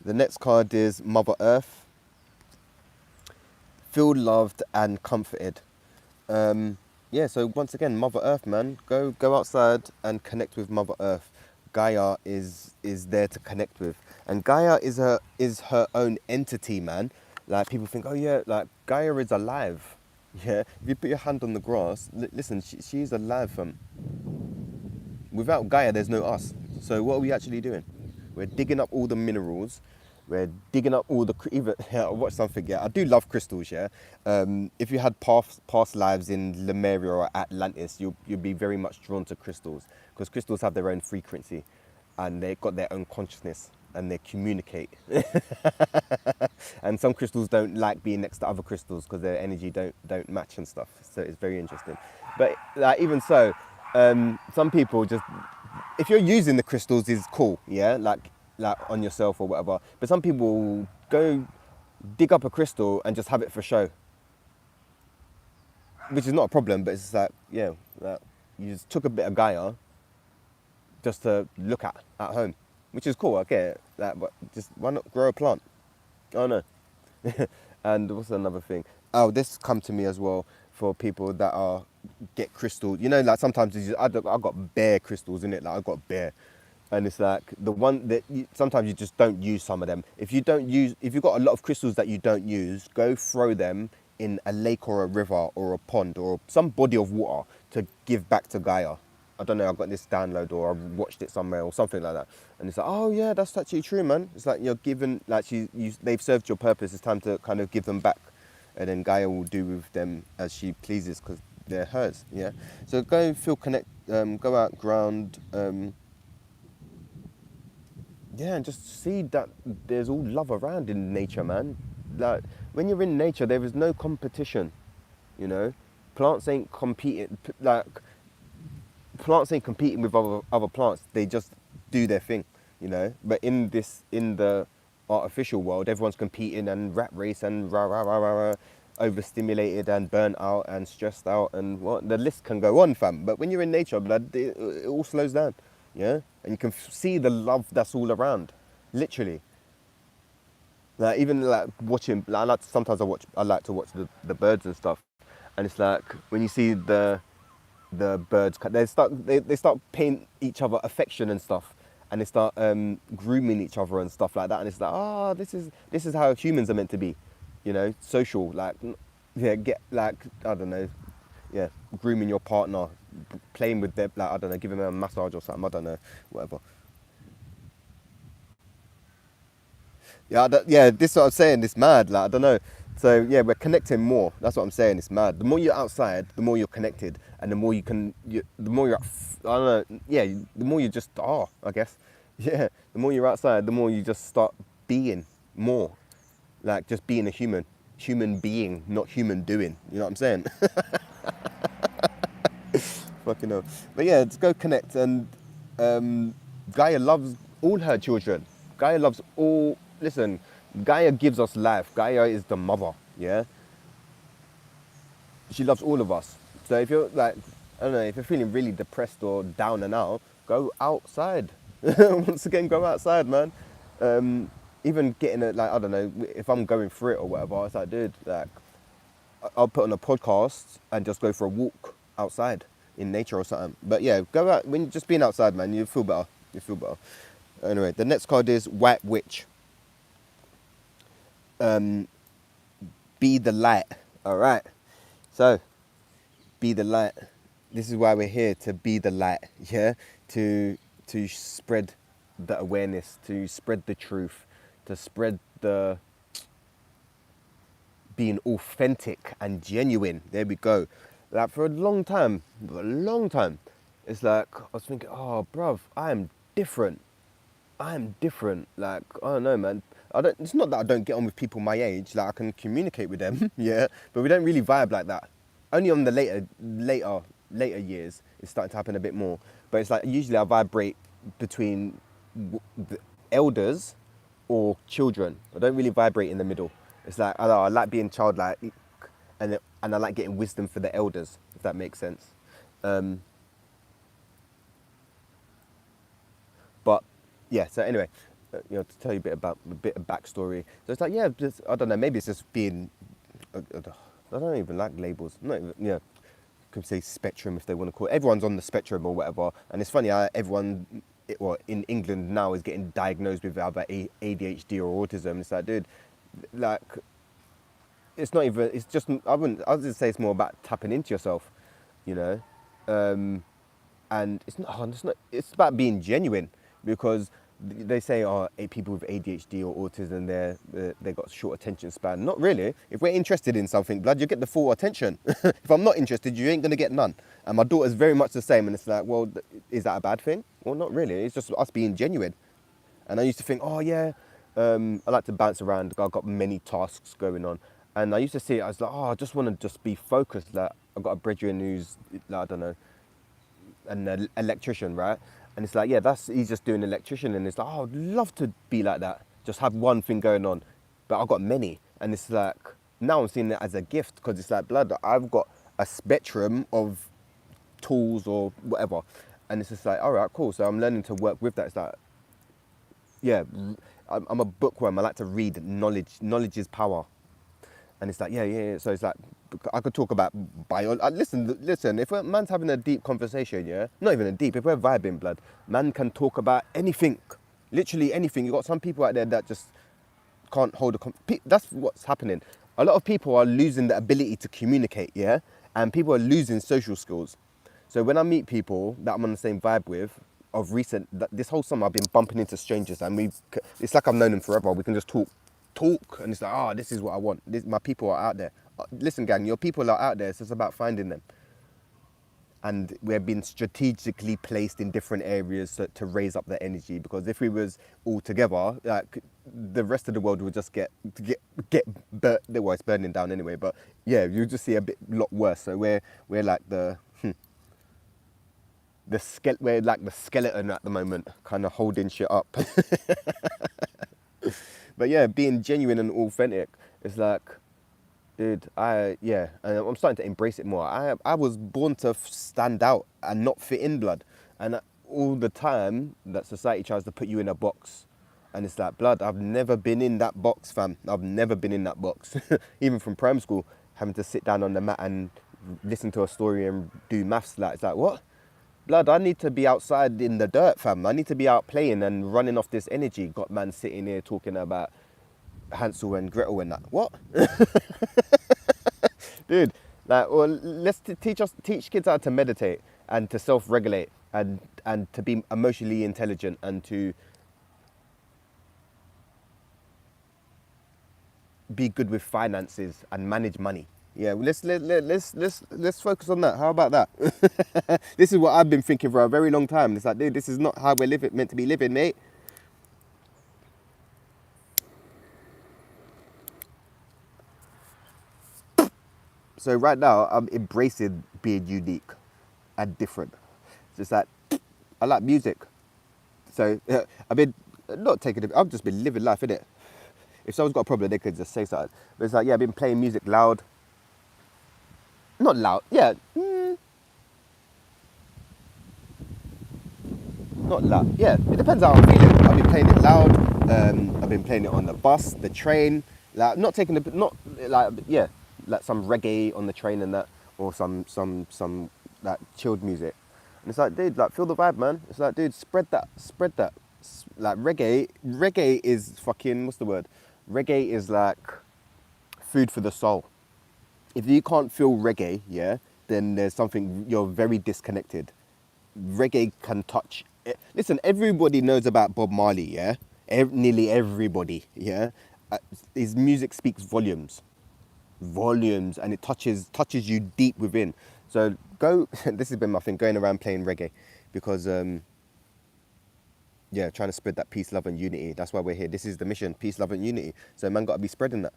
The next card is Mother Earth. Feel loved and comforted. Yeah, so once again, Mother Earth, man. Go outside and connect with Mother Earth. Gaia is there to connect with. And Gaia is her own entity, man. Like, people think, oh yeah, like, Gaia is alive. Yeah, if you put your hand on the grass, listen, she's alive, fam. Without Gaia, there's no us. So what are we actually doing? We're digging up all the minerals. We're digging up all the, even, yeah, I watched something, yeah, I do love crystals, yeah. If you had past lives in Lemuria or Atlantis, you'd be very much drawn to crystals, because crystals have their own frequency and they've got their own consciousness. and they communicate. And some crystals don't like being next to other crystals because their energy don't match and stuff. So it's very interesting. But like even so, some people just, if you're using the crystals is cool, yeah, like on yourself or whatever. But some people will go dig up a crystal and just have it for show, which is not a problem. But it's just like, yeah, like you just took a bit of Gaia just to look at home, which is cool. I get it, like, but just why not grow a plant? Oh no. And what's another thing? Oh, this come to me as well for people that are get crystals. You know, like sometimes I've got bare crystals in it. Like I've got bare, and it's like the one that sometimes you just don't use some of them. If you've got a lot of crystals that you don't use, go throw them in a lake or a river or a pond or some body of water to give back to Gaia. I don't know, I got this download or I watched it somewhere or something like that. And it's like, oh yeah, that's actually true, man. It's like you're given, like they've served your purpose. It's time to kind of give them back. And then Gaia will do with them as she pleases because they're hers, yeah? So go feel go out, ground, yeah, and just see that there's all love around in nature, man. Like when you're in nature, there is no competition, you know? Plants ain't competing, plants ain't competing with other plants. They just do their thing, you know. But in the artificial world, everyone's competing and rat race and rah rah rah rah, rah, overstimulated and burnt out and stressed out and what the list can go on, fam. But when you're in nature, blood, it all slows down, yeah. And you can see the love that's all around, literally. Like even like watching, like, I like to watch the birds and stuff, and it's like when you see the birds, they start paying each other affection and stuff, and they start grooming each other and stuff like that, and it's like, oh, this is how humans are meant to be, you know, social, like, yeah, get like, I don't know, yeah, grooming your partner, playing with them, like, I don't know, giving them a massage or something, I don't know, whatever. Yeah, yeah, this is what I'm saying. It's mad. Like I don't know. So yeah, we're connecting more. That's what I'm saying. It's mad. The more you're outside, the more you're connected, and the more the more you're. I don't know. Yeah, the more you just are. I guess. Yeah. The more you're outside, the more you just start being more, like just being a human being, not human doing. You know what I'm saying? Fucking hell. But yeah, let's go connect. And Gaia loves all her children. Gaia loves all. Listen, Gaia gives us life. Gaia is the mother. Yeah. She loves all of us. So if you're like, I don't know, if you're feeling really depressed or down and out, go outside. Once again, go outside, man. Even getting it, like, I don't know, if I'm going through it or whatever, it's like, dude, like, I'll put on a podcast and just go for a walk outside in nature or something. But yeah, go out, when just being outside, man, you feel better. You feel better. Anyway, the next card is White Witch. Be the light. All right. So, be the light. This is why we're here, to be the light. Yeah. To spread the awareness, to spread the truth, to spread the being authentic and genuine. There we go. Like for a long time, it's like I was thinking, oh, bruv, I am different. Like, I don't know, man. It's not that I don't get on with people my age. Like I can communicate with them, yeah, but we don't really vibe like that. Only on the later years, it's starting to happen a bit more. But it's like usually I vibrate between the elders or children. I don't really vibrate in the middle. It's like I like being childlike, and I like getting wisdom for the elders, if that makes sense. But yeah, so anyway, you know, to tell you a bit of backstory. So it's like, yeah, I don't know, maybe it's just being, I don't even like labels. Not even, yeah, could say spectrum if they want to call it. Everyone's on the spectrum or whatever. And it's funny how everyone, well, in England now is getting diagnosed with either ADHD or autism. It's like, dude, like, it's not even, it's just, I would just say it's more about tapping into yourself, you know? And it's about being genuine, because they say, oh, people with ADHD or autism, they got short attention span. Not really. If we're interested in something, blood, you get the full attention. If I'm not interested, you ain't going to get none. And my daughter's very much the same. And it's like, well, is that a bad thing? Well, not really. It's just us being genuine. And I used to think, oh yeah, I like to bounce around. I've got many tasks going on. And I used to see it, I was like, oh, I just want to just be focused. Like, I've got a brethren who's, like, I don't know, an electrician, right? And it's like, yeah, he's just doing electrician. And it's like, oh, I'd love to be like that. Just have one thing going on. But I've got many. And it's like, now I'm seeing it as a gift because it's like, blood, I've got a spectrum of tools or whatever. And it's just like, all right, cool. So I'm learning to work with that. It's like, yeah, I'm a bookworm. I like to read knowledge. Knowledge is power. And it's like, yeah. So it's like, I could talk about biology. Listen, if man's having a deep conversation, yeah, not even a deep, if we're vibing, blood, man can talk about anything, literally anything. You've got some people out there that just can't hold that's what's happening. A lot of people are losing the ability to communicate, yeah? And people are losing social skills. So when I meet people that I'm on the same vibe with, of recent, this whole summer I've been bumping into strangers and it's like I've known them forever. We can just talk, and it's like, this is what I want. My people are out there. Listen, gang, your people are out there. It's just about finding them. And we're being strategically placed in different areas to raise up the energy. Because if we was all together, like, the rest of the world would just get burnt. Well, it's burning down anyway. But yeah, you just see a lot worse. So we're like we're like the skeleton at the moment, kind of holding shit up. But yeah, being genuine and authentic is like, dude, and I'm starting to embrace it more. I was born to stand out and not fit in, blood. And all the time that society tries to put you in a box. And it's like, blood, I've never been in that box, fam. I've never been in that box. Even from primary school, having to sit down on the mat and listen to a story and do maths. Like, it's like, what? Blood, I need to be outside in the dirt, fam. I need to be out playing and running off this energy. Got man sitting here talking about Hansel and Gretel and that. What? Dude, like, well, let's teach kids how to meditate and to self-regulate and to be emotionally intelligent and to be good with finances and manage money. Yeah, let's focus on that. How about that? This is what I've been thinking for a very long time. It's like, dude, this is not how we're meant to be living, mate. So right now, I'm embracing being unique and different. Just like, I like music. So I've been not taking it. I've just been living life, innit? If someone's got a problem, they could just say something. But it's like, yeah, I've been playing music loud. Not loud, yeah. Not loud, yeah. It depends how I'm feeling. I've been playing it loud. I've been playing it on the bus, the train. Like, not taking like some reggae on the train and that, or some like chilled music. And it's like, dude, like, feel the vibe, man. It's like, dude, spread that. Like, reggae is fucking, what's the word? Reggae is like food for the soul. If you can't feel reggae, yeah, then there's something, you're very disconnected. Reggae can touch. Listen, everybody knows about Bob Marley, yeah? Nearly everybody, yeah? His music speaks volumes, and it touches you deep within. So this has been my thing, going around playing reggae, because, trying to spread that peace, love and unity. That's why we're here. This is the mission, peace, love and unity. So man got to be spreading that.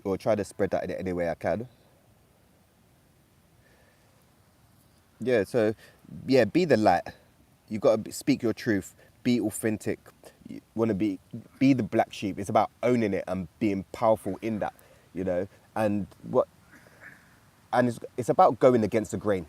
Or try to spread that in any way I can. Yeah, so, yeah, be the light. You got to speak your truth. Be authentic. You want to be the black sheep. It's about owning it and being powerful in that, you know. And it's about going against the grain.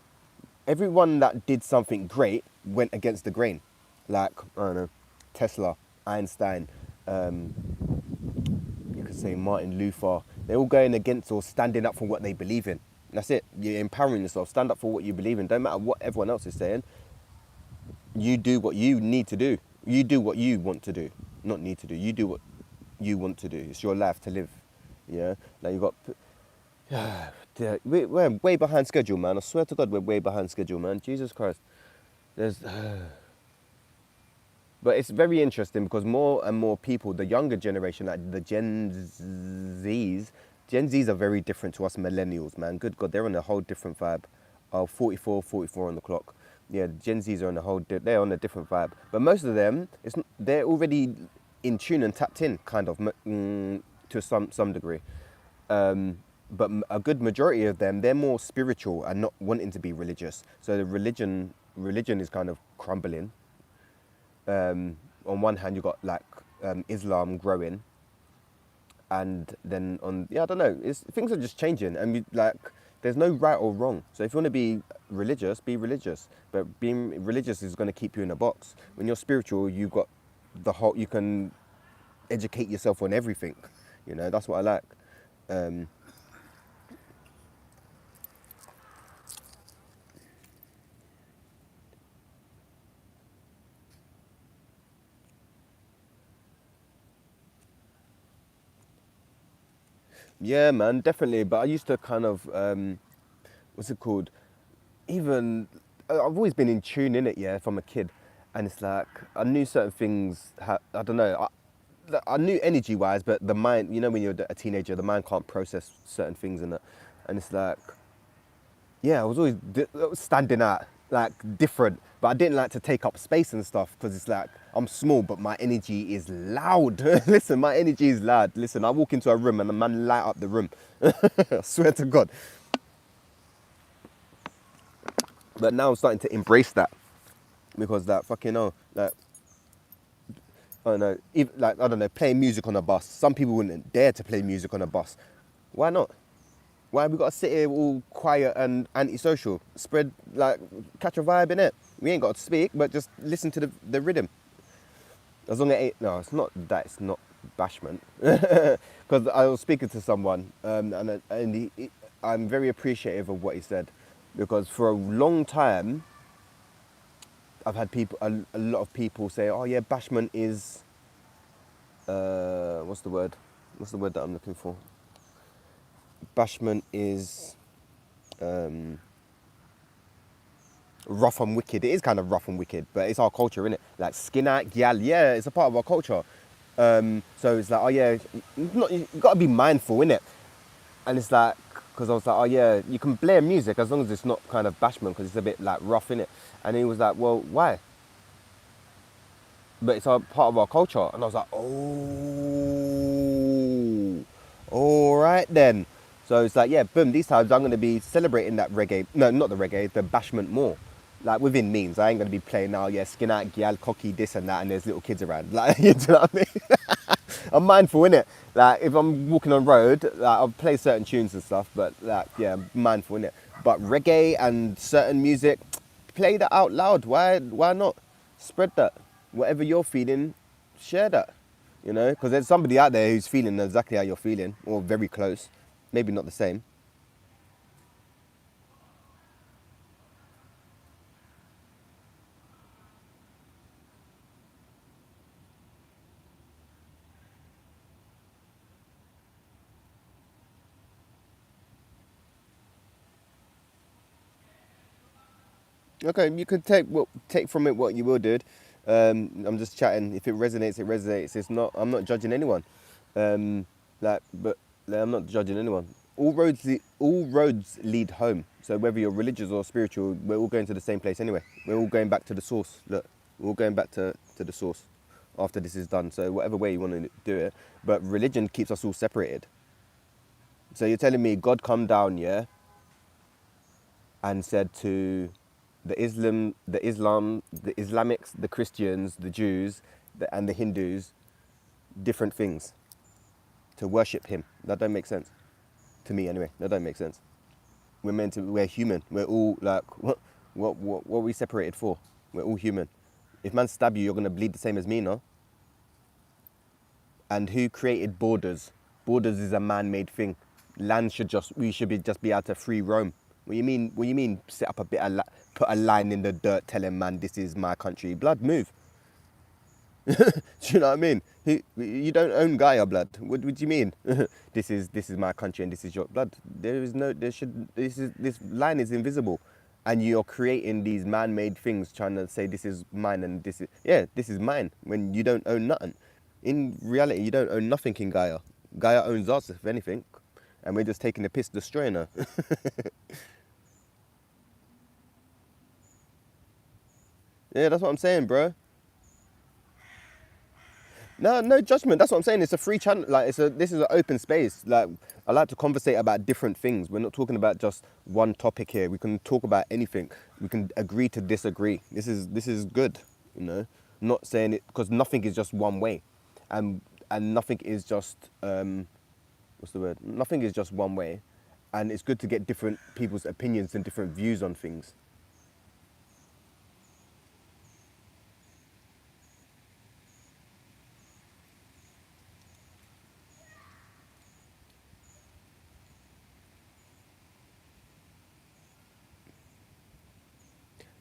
Everyone that did something great went against the grain. Like, I don't know, Tesla, Einstein, you could say Martin Luther. They're all going against or standing up for what they believe in. That's it. You're empowering yourself. Stand up for what you believe in. Don't matter what everyone else is saying. You do what you need to do. You do what you want to do. Not need to do. You do what you want to do. It's your life to live. Yeah? Now you got... We're way behind schedule, man. I swear to God, we're way behind schedule, man. Jesus Christ. But it's very interesting because more and more people, the younger generation, like the Gen Zs are very different to us millennials, man. Good God, they're on a whole different vibe. 44 on the clock. Yeah, Gen Zs are on a they're on a different vibe. But most of them, they're already in tune and tapped in, kind of, to some degree. But a good majority of them, they're more spiritual and not wanting to be religious. So the religion is kind of crumbling. On one hand, you've got like Islam growing, and then on I don't know, things are just changing, and like there's no right or wrong. So if you want to be religious, but being religious is going to keep you in a box. When you're spiritual, you've got you can educate yourself on everything. That's what I like. um, yeah, man, definitely. But I used to kind of what's it called, even I've always been in tune in it, yeah, from a kid, and it's like I knew certain things. I don't know. I knew energy wise, but the mind, when you're a teenager, the mind can't process certain things, and it's like, yeah, I was always standing out like different, but I didn't like to take up space and stuff because it's like I'm small, but my energy is loud. Listen, my energy is loud. Listen, I walk into a room and the man light up the room. I swear to God. But now I'm starting to embrace that because that fucking like I don't know, like I don't know, playing music on a bus. Some people wouldn't dare to play music on a bus. Why not? Why have we got to sit here all quiet and antisocial? Spread, like, catch a vibe in it. We ain't got to speak, but just listen to the rhythm. As long as no, it's not that. It's not bashment. Because I was speaking to someone, I'm very appreciative of what he said, because for a long time I've had a lot of people say, "Oh yeah, bashment is what's the word? What's the word that I'm looking for? Bashment is rough and wicked." It is kind of rough and wicked, but it's our culture, innit? Like skin out, gyal, yeah, it's a part of our culture. So it's like, oh yeah, you got to be mindful, innit? And it's like, because I was like, oh yeah, you can blare music as long as it's not kind of bashment, because it's a bit like rough, innit? And he was like, well, why? But it's a part of our culture. And I was like, oh, all right then. So it's like, yeah, boom, these times I'm going to be celebrating that reggae. No, not the reggae, the bashment more. Like within means. I ain't going to be playing now, yeah, skin out, gyal, cocky, this and that, and there's little kids around. Like, you know what I mean? I'm mindful, innit? Like, if I'm walking on road, like, I'll play certain tunes and stuff, but like, yeah, I'm mindful, innit? But reggae and certain music, play that out loud. Why not? Spread that. Whatever you're feeling, share that. Because there's somebody out there who's feeling exactly how you're feeling, or very close. Maybe not the same. Okay, you could take from it what you will, dude. I'm just chatting. If it resonates, it resonates. It's not. I'm not judging anyone. But like, I'm not judging anyone. All roads lead home. So whether you're religious or spiritual, we're all going to the same place anyway. We're all going back to the source. Look, we're all going back to the source after this is done. So whatever way you want to do it, but religion keeps us all separated. So you're telling me God come down, yeah, and said to the Islamics, the Christians, the Jews, and the Hindus, different things to worship him. That don't make sense to me, anyway. That don't make sense. We're human. We're all like, what are we separated for? We're all human. If man stab you, you're gonna bleed the same as me, no? And who created borders? Borders is a man-made thing. We should just be able to free roam. What you mean? What you mean? Set up put a line in the dirt, telling man this is my country. Blood, move. Do you know what I mean? You don't own Gaia, blood. What do you mean? This is my country and this is your blood. This line is invisible, and you're creating these man-made things, trying to say this is mine and this is mine when you don't own nothing. In reality, you don't own nothing in Gaia. Gaia owns us, if anything, and we're just taking the piss, destroying her. Yeah, that's what I'm saying, bro. No, no judgment. That's what I'm saying. It's a free channel. Like this is an open space. Like I like to conversate about different things. We're not talking about just one topic here. We can talk about anything. We can agree to disagree. This is good. You know, not saying it because nothing is just one way, and nothing is just what's the word? Nothing is just one way, and it's good to get different people's opinions and different views on things.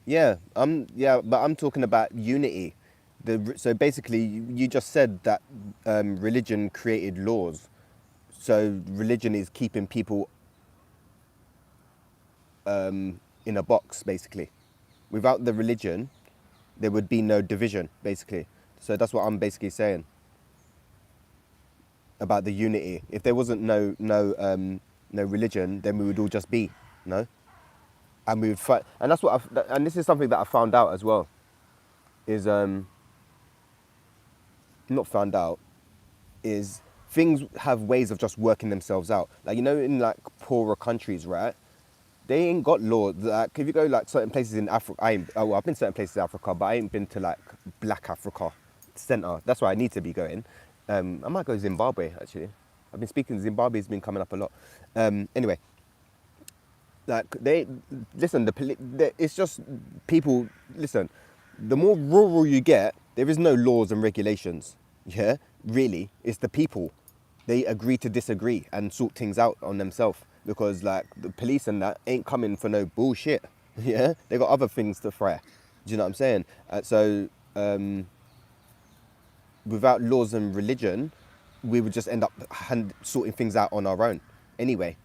But I'm talking about unity. So basically, you just said that religion created laws. So religion is keeping people in a box, basically. Without the religion, there would be no division, basically. So that's what I'm basically saying about the unity. If there wasn't no religion, then we would all just be, no, and we would fight. And that's what and this is something that I found out as well. Is not found out is things have ways of just working themselves out. Like in like poorer countries, right? They ain't got laws. Like if you go like certain places in Africa, I've been certain places in Africa, but I ain't been to like Black Africa Center. That's where I need to be going. I might go to Zimbabwe actually. I've been speaking. Zimbabwe's been coming up a lot. Anyway, like they listen. It's just people. Listen, the more rural you get, there is no laws and regulations. Yeah, really, it's the people. They agree to disagree and sort things out on themselves because like the police and that ain't coming for no bullshit. Yeah, they got other things to fry. Do you know what I'm saying? So without laws and religion, we would just end up sorting things out on our own. Anyway,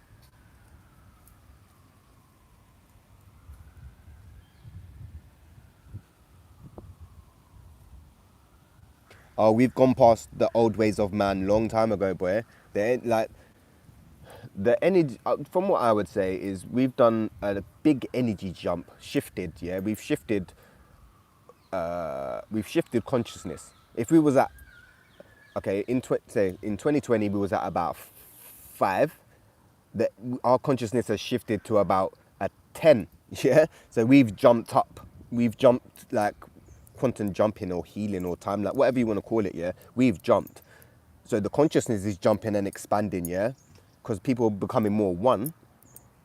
we've gone past the old ways of man long time ago, boy. They ain't like the energy. From what I would say is we've done a big energy jump, shifted. Yeah, we've shifted consciousness. If we was at okay say in 2020 we was at about 5, that our consciousness has shifted to about a 10. Yeah, so we've jumped up. We've jumped like quantum jumping or healing or time, like whatever you want to call it. Yeah, we've jumped. So the consciousness is jumping and expanding. Yeah, because people are becoming more one.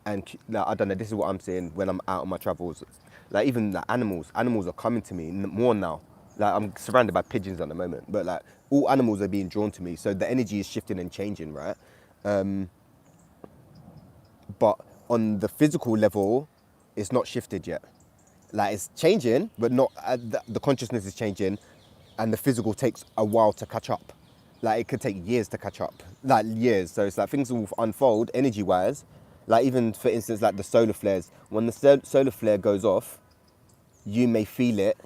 And like, I don't know, this is what I'm saying when I'm out on my travels. Like even like animals are coming to me more now. Like I'm surrounded by pigeons at the moment, but like all animals are being drawn to me. So the energy is shifting and changing, right? But on the physical level, it's not shifted yet. Like it's changing, but not the consciousness is changing, and the physical takes a while to catch up. Like it could take years to catch up, like years. So it's like things will unfold energy-wise. Like even for instance, like the solar flares. When the solar flare goes off, you may feel it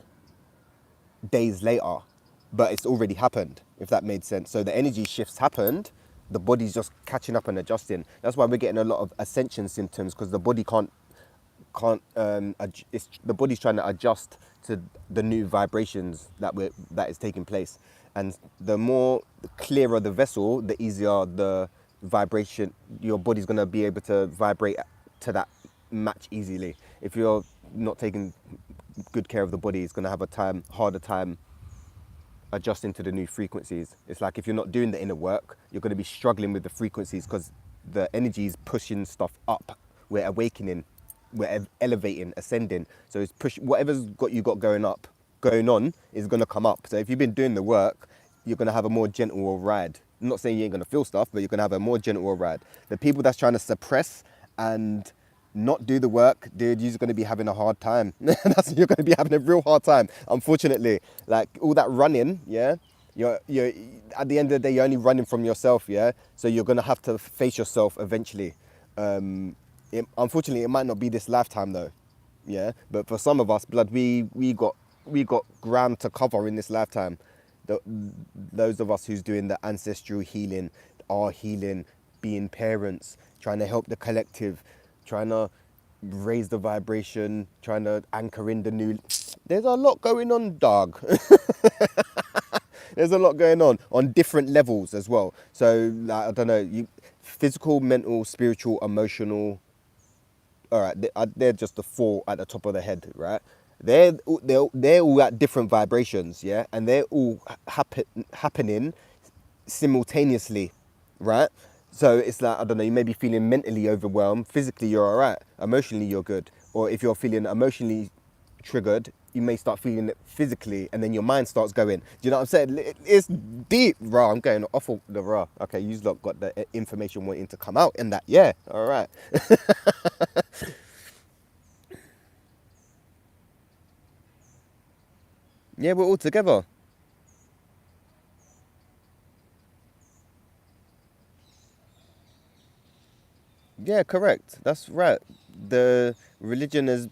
days later, but it's already happened, if that made sense. So the energy shifts happened, the body's just catching up and adjusting. That's why we're getting a lot of ascension symptoms because the body it's the body's trying to adjust to the new vibrations that is taking place. And the more clearer the vessel, the easier the vibration. Your body's gonna be able to vibrate to that match easily. If you're not taking good care of the body, it's gonna have a harder time adjusting to the new frequencies. It's like if you're not doing the inner work, you're going to be struggling with the frequencies because the energy is pushing stuff up. We're awakening, we're elevating, ascending. So it's whatever's got going on is going to come up. So if you've been doing the work, you're going to have a more gentle ride. I'm not saying you ain't going to feel stuff, but you're going to have a more gentle ride. The people that's trying to suppress and not do the work, dude, you're going to be having a hard time. You're going to be having a real hard time, unfortunately. Like all that running, yeah, you're at the end of the day, you're only running from yourself, yeah. So you're going to have to face yourself eventually. Unfortunately, it might not be this lifetime though, yeah. But for some of us, blood, we got ground to cover in this lifetime. The, those of us who's doing the ancestral healing, our healing, being parents, trying to help the collective, trying to raise the vibration, trying to anchor in the new. There's a lot going on, dog. There's a lot going on different levels as well. So like, I don't know, physical, mental, spiritual, emotional. All right, they're just the four at the top of the head, right? They're all at different vibrations, yeah, and they're all happening simultaneously, right? So it's like, I don't know, you may be feeling mentally overwhelmed, physically you're all right, emotionally you're good, or if you're feeling emotionally triggered, you may start feeling it physically, and then your mind starts going. Do you know what I'm saying? It's deep, raw. I'm going off of the raw. Okay, you lot got the information wanting to come out in that. Yeah, all right. Yeah, we're all together. Yeah, correct. That's right. The religion is,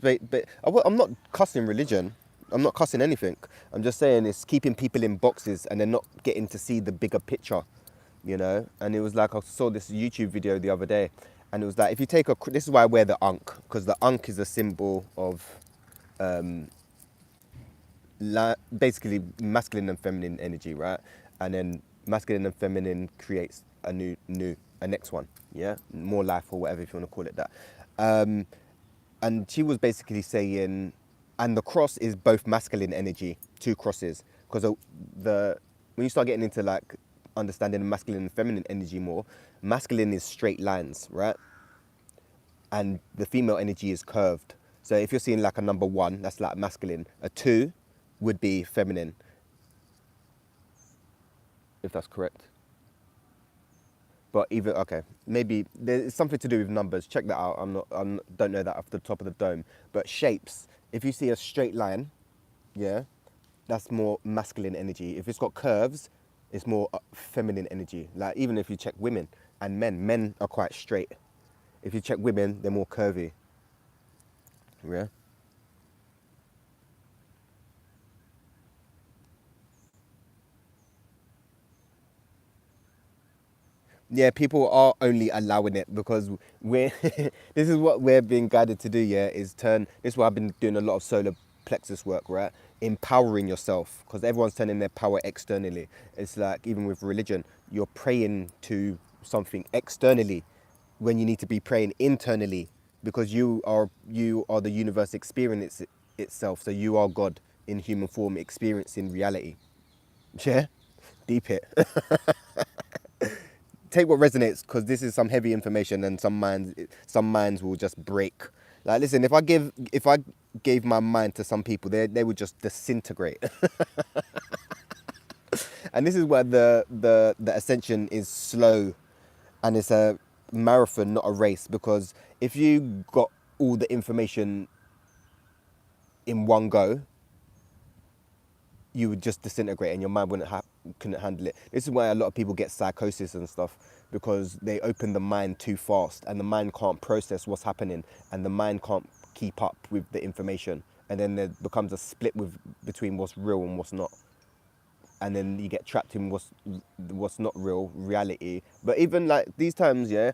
I'm not cussing religion. I'm not cussing anything. I'm just saying it's keeping people in boxes and they're not getting to see the bigger picture, you know. And it was like I saw this YouTube video the other day, and it was like if you take a, this is why I wear the ankh, because the ankh is a symbol of um, basically masculine and feminine energy, right? And then masculine and feminine creates a next one, yeah, more life or whatever if you want to call it that. Um, and she was basically saying, and the cross is both masculine energy, two crosses, because the when you start getting into like understanding the masculine and feminine energy more, masculine is straight lines, right? And the female energy is curved. So if you're seeing like a number one, that's like masculine. A two would be feminine, if that's correct. But even okay, maybe there's something to do with numbers. Check that out. Don't know that off the top of the dome. But shapes. If you see a straight line, yeah, that's more masculine energy. If it's got curves, it's more feminine energy. Like even if you check women and men are quite straight. If you check women, they're more curvy. Yeah. Yeah, people are only allowing it because we're this is what we're being guided to do, yeah, is turn this is why I've been doing a lot of solar plexus work, right? Empowering yourself because everyone's turning their power externally. It's like even with religion, you're praying to something externally when you need to be praying internally because you are the universe experience itself. So you are God in human form experiencing reality. Yeah? Deep it. Take what resonates because this is some heavy information and some minds will just break. Like listen, if I gave my mind to some people, they would just disintegrate. And this is where the ascension is slow and it's a marathon, not a race, because if you got all the information in one go, you would just disintegrate and your mind couldn't handle it. This is why a lot of people get psychosis and stuff because they open the mind too fast and the mind can't process what's happening and the mind can't keep up with the information, and then there becomes a split between what's real and what's not, and then you get trapped in what's not real reality. But even like these times, yeah,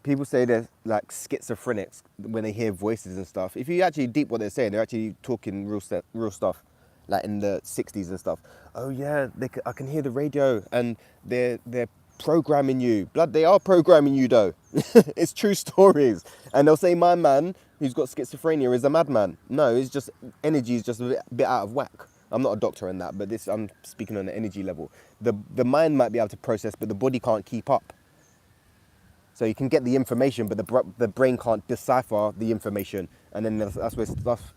people say they're like schizophrenics when they hear voices and stuff. If you actually deep what they're saying, they're actually talking real stuff, like in the 60s and stuff. Oh yeah, I can hear the radio and they're programming you. Blood, they are programming you though. It's true stories. And they'll say my man who's got schizophrenia is a madman. No, it's just energy is just a bit out of whack. I'm not a doctor in that, but this I'm speaking on an energy level. The mind might be able to process, but the body can't keep up. So you can get the information, but the brain can't decipher the information, and then that's where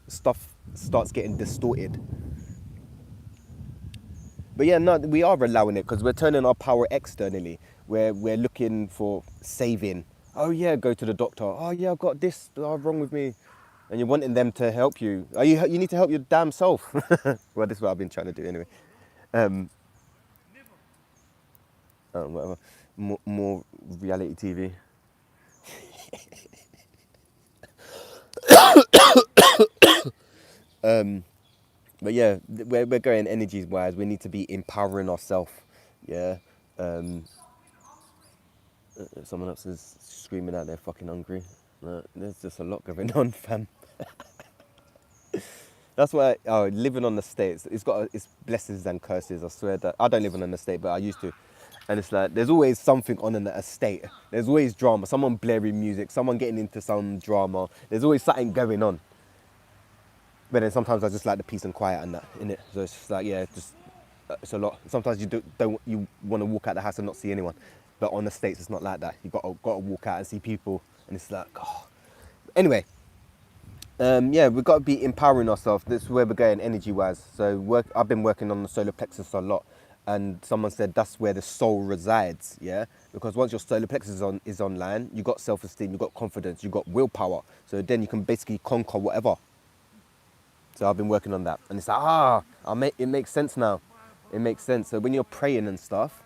stuff starts getting distorted. But yeah, no, we are allowing it because we're turning our power externally. We're looking for saving. Oh yeah, go to the doctor. Oh yeah, I've got this wrong with me, and you're wanting them to help you. You need to help your damn self. Well, this is what I've been trying to do anyway. Um, whatever. More reality TV. But yeah, we're going energies wise. We need to be empowering ourselves. Yeah. Um, someone else is screaming out they're fucking hungry. There's just a lot going on, fam. That's why living on the states, it's got its blessings and curses. I swear that I don't live on an estate, but I used to, and it's like there's always something on an estate. There's always drama. Someone blaring music, someone getting into some drama. There's always something going on. But then sometimes I just like the peace and quiet and that in it. So it's just like just it's a lot. Sometimes don't you want to walk out the house and not see anyone, but on the states it's not like that. You got to walk out and see people, and it's like oh. Anyway. We've got to be empowering ourselves. This is where we're going energy-wise. So I've been working on the solar plexus a lot, and someone said that's where the soul resides. Yeah, because once your solar plexus is online, you got self-esteem, you got confidence, you got willpower. So then you can basically conquer whatever. So I've been working on that, and it's like it makes sense now. It makes sense. So when you're praying and stuff,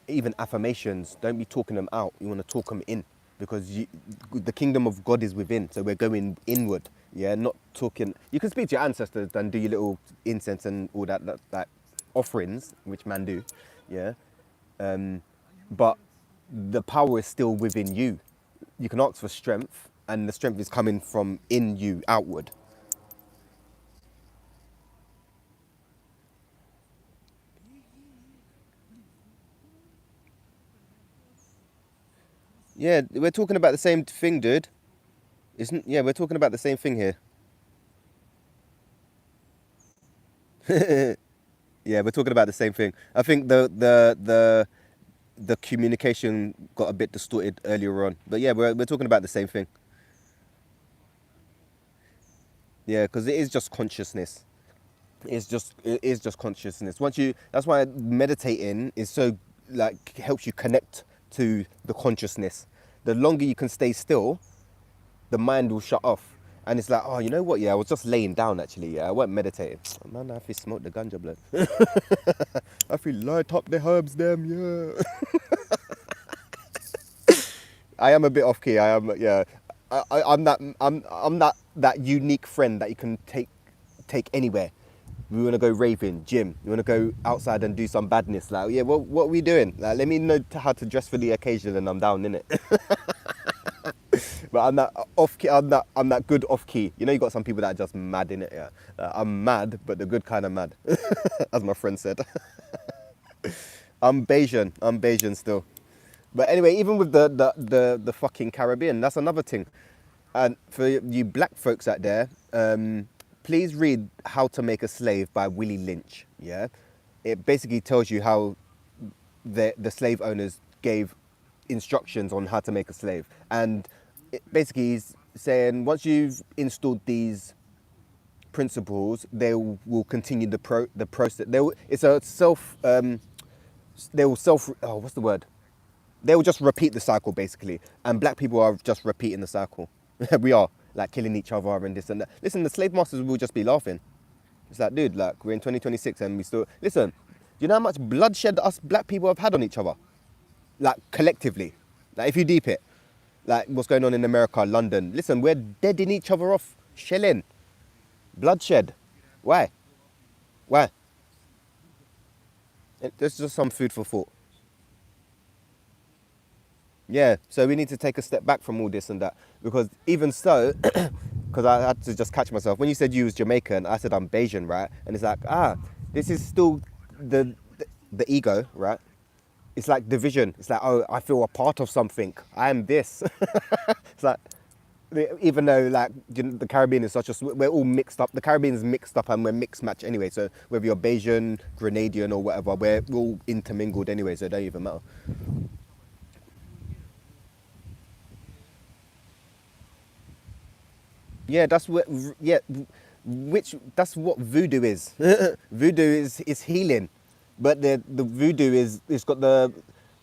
even affirmations, don't be talking them out. You want to talk them in. Because the kingdom of God is within, so we're going inward, not talking. You can speak to your ancestors and do your little incense and all that offerings, which man do, but the power is still within you. You can ask for strength, and the strength is coming from in you, outward. Yeah, we're talking about the same thing, dude. Isn't? Yeah, we're talking about the same thing here. Yeah, we're talking about the same thing. I think the communication got a bit distorted earlier on, but yeah, we're talking about the same thing. Yeah, because it is just consciousness. It is just consciousness. That's why meditating is so like helps you connect to the consciousness. The longer you can stay still, the mind will shut off. And it's like, oh, you know what? Yeah, I was just laying down actually. Yeah, I wasn't meditating. Man, I feel smoke the ganja blood. I feel light up the herbs, them. Yeah. I am a bit off key. I am. Yeah. I'm that unique friend that you can take anywhere. We want to go raving, gym. You want to go outside and do some badness. Like, yeah, what are we doing? Like, let me know how to dress for the occasion, and I'm down in it. But I'm that off key. I'm that good off key. You know, you got some people that are just mad in it. Yeah, I'm mad, but the good kind of mad, as my friend said. I'm Bayesian. I'm Bayesian still. But anyway, even with the fucking Caribbean, that's another thing. And for you black folks out there, please read How to Make a Slave by Willie Lynch. Yeah, it basically tells you how the slave owners gave instructions on how to make a slave, and it basically is saying once you've installed these principles, they will continue the process. It's a self. They will self. Oh, what's the word? They will just repeat the cycle basically, and black people are just repeating the cycle. We are like killing each other and this and that. Listen, the slave masters will just be laughing. It's like, dude, like we're in 2026 and we still listen. Do you know how much bloodshed us black people have had on each other? Like collectively, like if you deep it, like what's going on in America, London. Listen, we're deading each other off, shelling, bloodshed. Why? Why? There's just some food for thought. Yeah, so we need to take a step back from all this and that because even so, because I had to just catch myself. When you said you was Jamaican, I said I'm Bayesian, right? And it's like, this is still the ego, right? It's like division. It's like, oh, I feel a part of something. I am this. It's like, even though like the Caribbean is we're all mixed up. The Caribbean is mixed up and we're mixed match anyway. So whether you're Bayesian, Grenadian or whatever, we're all intermingled anyway. So it don't even matter. Yeah, that's what. Yeah, that's what voodoo is. Voodoo is healing, but the voodoo is it's got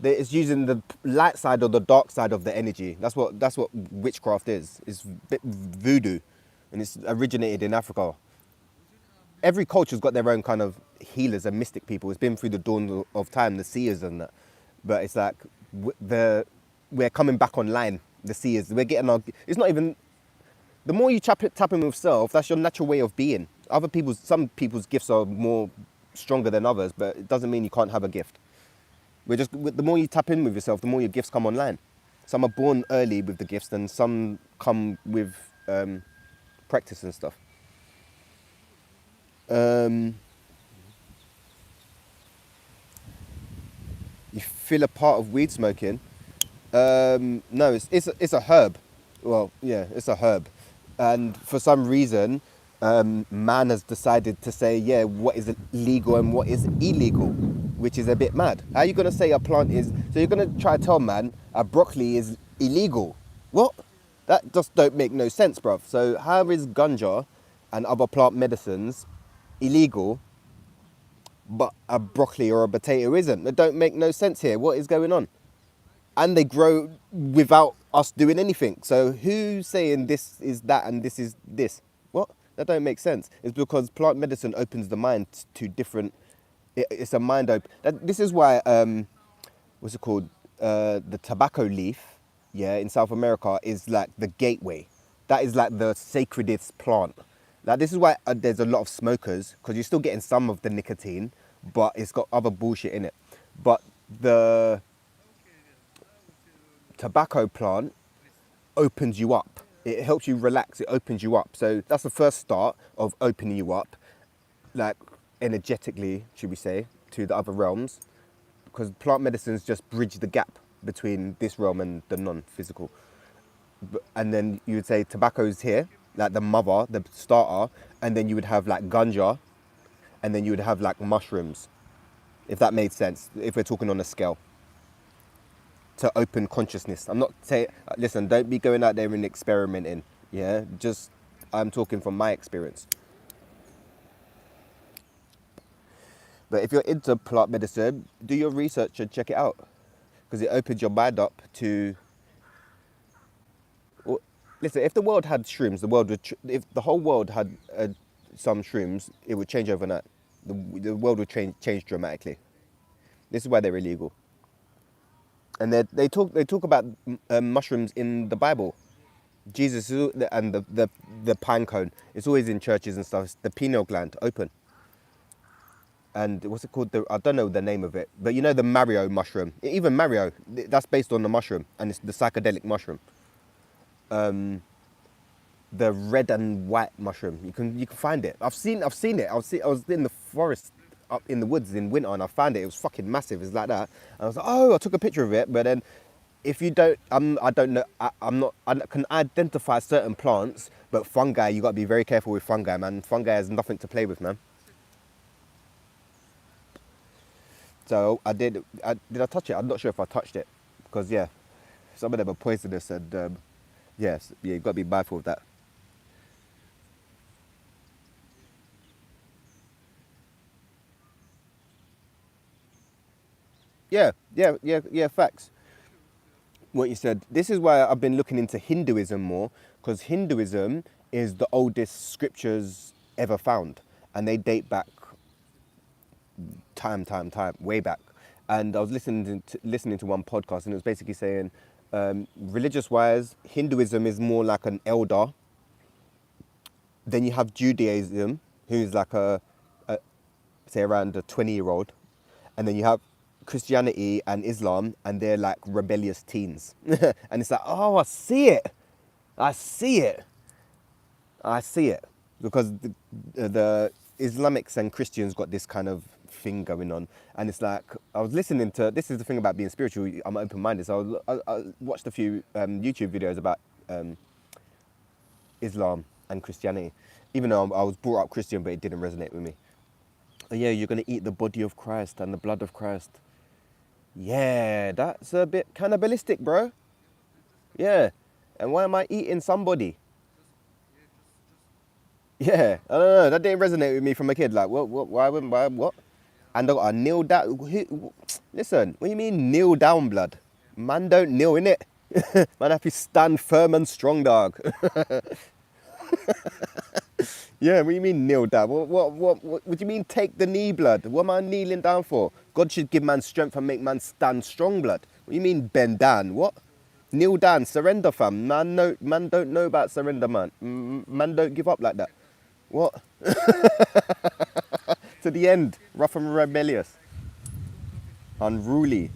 it's using the light side or the dark side of the energy. That's what witchcraft is. It's voodoo, and it's originated in Africa. Every culture's got their own kind of healers and mystic people. It's been through the dawn of time, the seers and that. But it's like we're coming back online. The seers, we're getting our. It's not even. The more you tap in with self, that's your natural way of being. Some people's gifts are more stronger than others, but it doesn't mean you can't have a gift. The more you tap in with yourself, the more your gifts come online. Some are born early with the gifts, and some come with practice and stuff. You feel a part of weed smoking? No, it's a herb. Well, yeah, it's a herb, and for some reason, man has decided to say, yeah, what is legal and what is illegal, which is a bit mad. How are you gonna say a plant is? So you're gonna try to tell man a broccoli is illegal? What? That just don't make no sense, bruv. So how is ganja and other plant medicines illegal, but a broccoli or a potato isn't? That don't make no sense here. What is going on? And they grow without us doing anything. So who's saying this is that and this is this? What? That don't make sense. It's because plant medicine opens the mind to different. It's a mind open. This is why what's it called? The tobacco leaf, yeah, in South America is like the gateway. That is like the sacredest plant. Like this is why there's a lot of smokers, because you're still getting some of the nicotine, but it's got other bullshit in it. But the tobacco plant opens you up. It helps you relax. It opens you up. So that's the first start of opening you up, like energetically, should we say, to the other realms, because plant medicines just bridge the gap between this realm and the non-physical. And then you would say tobacco's here, like the mother, the starter, and then you would have like ganja, and then you would have like mushrooms, if that made sense, if we're talking on a scale. To open consciousness. I'm not saying, listen, don't be going out there and experimenting, yeah? Just, I'm talking from my experience. But if you're into plant medicine, do your research and check it out, because it opens your mind up to... Well, listen, if the world had shrooms, the world would... If the whole world had some shrooms, it would change overnight. The world would change dramatically. This is why they're illegal. And they talk about mushrooms in the Bible. Jesus and the pine cone. It's always in churches and stuff. It's the pineal gland open. And what's it called? I don't know the name of it, but you know the Mario mushroom. Even Mario, that's based on the mushroom, and it's the psychedelic mushroom. The red and white mushroom. You can find it. I've seen it. I was in the forest, up in the woods in winter, and I found it. It was fucking massive. It's like that. And I was like, oh, I took a picture of it. But then, if you don't, I don't know. I can identify certain plants, but fungi, you got to be very careful with fungi, man. Fungi has nothing to play with, man. So did I touch it? I'm not sure if I touched it, because yeah, some of them are poisonous, and yes, yeah, you've got to be mindful of that. Yeah, facts. What you said. This is why I've been looking into Hinduism more, because Hinduism is the oldest scriptures ever found, and they date back time, way back. And I was listening to one podcast, and it was basically saying, religious-wise, Hinduism is more like an elder. Then you have Judaism, who's like say around a 20-year-old, and then you have Christianity and Islam, and they're like rebellious teens. And it's like, oh, I see it, because the Islamics and Christians got this kind of thing going on, and it's like I was listening to. This is the thing about being spiritual. I'm open-minded, so I watched a few YouTube videos about Islam and Christianity, even though I was brought up Christian, but it didn't resonate with me. Oh, yeah, you're gonna eat the body of Christ and the blood of Christ. Yeah, that's a bit cannibalistic, bro. Yeah, and why am I eating somebody? Yeah, I don't know. That didn't resonate with me from a kid. Like, what? Why wouldn't? Why? What? And I got to kneel down. Listen, what do you mean kneel down, blood? Man don't kneel, innit? Man have to stand firm and strong, dog. Yeah, what do you mean kneel down? What do you mean take the knee, blood? What am I kneeling down for? God should give man strength and make man stand strong, blood. What do you mean bend down? What? Kneel down, surrender, fam. Man don't know about surrender, man. Man don't give up like that. What? To the end, rough and rebellious. Unruly.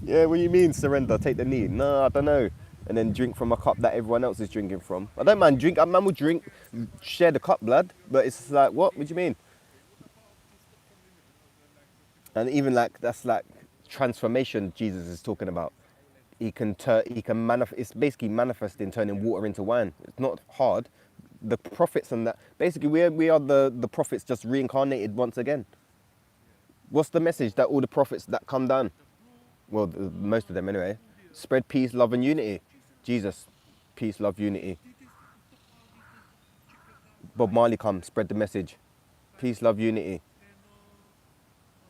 Yeah, what do you mean surrender? Take the knee. No, I don't know. And then drink from a cup that everyone else is drinking from. I don't mind drink. A man will drink, share the cup, blood. But it's like, what? What do you mean? And even like that's like transformation Jesus is talking about. He can turn. He can manifest. It's basically manifesting, turning water into wine. It's not hard. The prophets and that. Basically, we are the prophets just reincarnated once again. What's the message that all the prophets that come down? Well, most of them anyway. Spread peace, love, and unity. Jesus, peace, love, unity. Bob Marley come, spread the message. Peace, love, unity.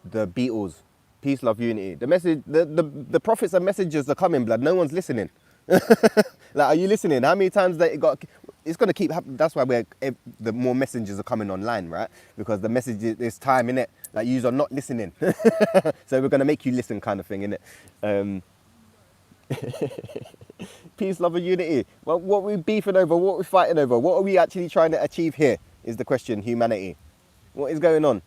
The Beatles, peace, love, unity. The message, the prophets and messengers are coming, blood. No one's listening. Like, are you listening? How many times that it got? It's gonna keep happening. That's why the more messengers are coming online, right? Because the message is time in it. Like, you are not listening, so we're gonna make you listen, kind of thing, innit? Peace, love, and unity. Well, what are we beefing over? What are we fighting over? What are we actually trying to achieve here? Is the question. Humanity. What is going on?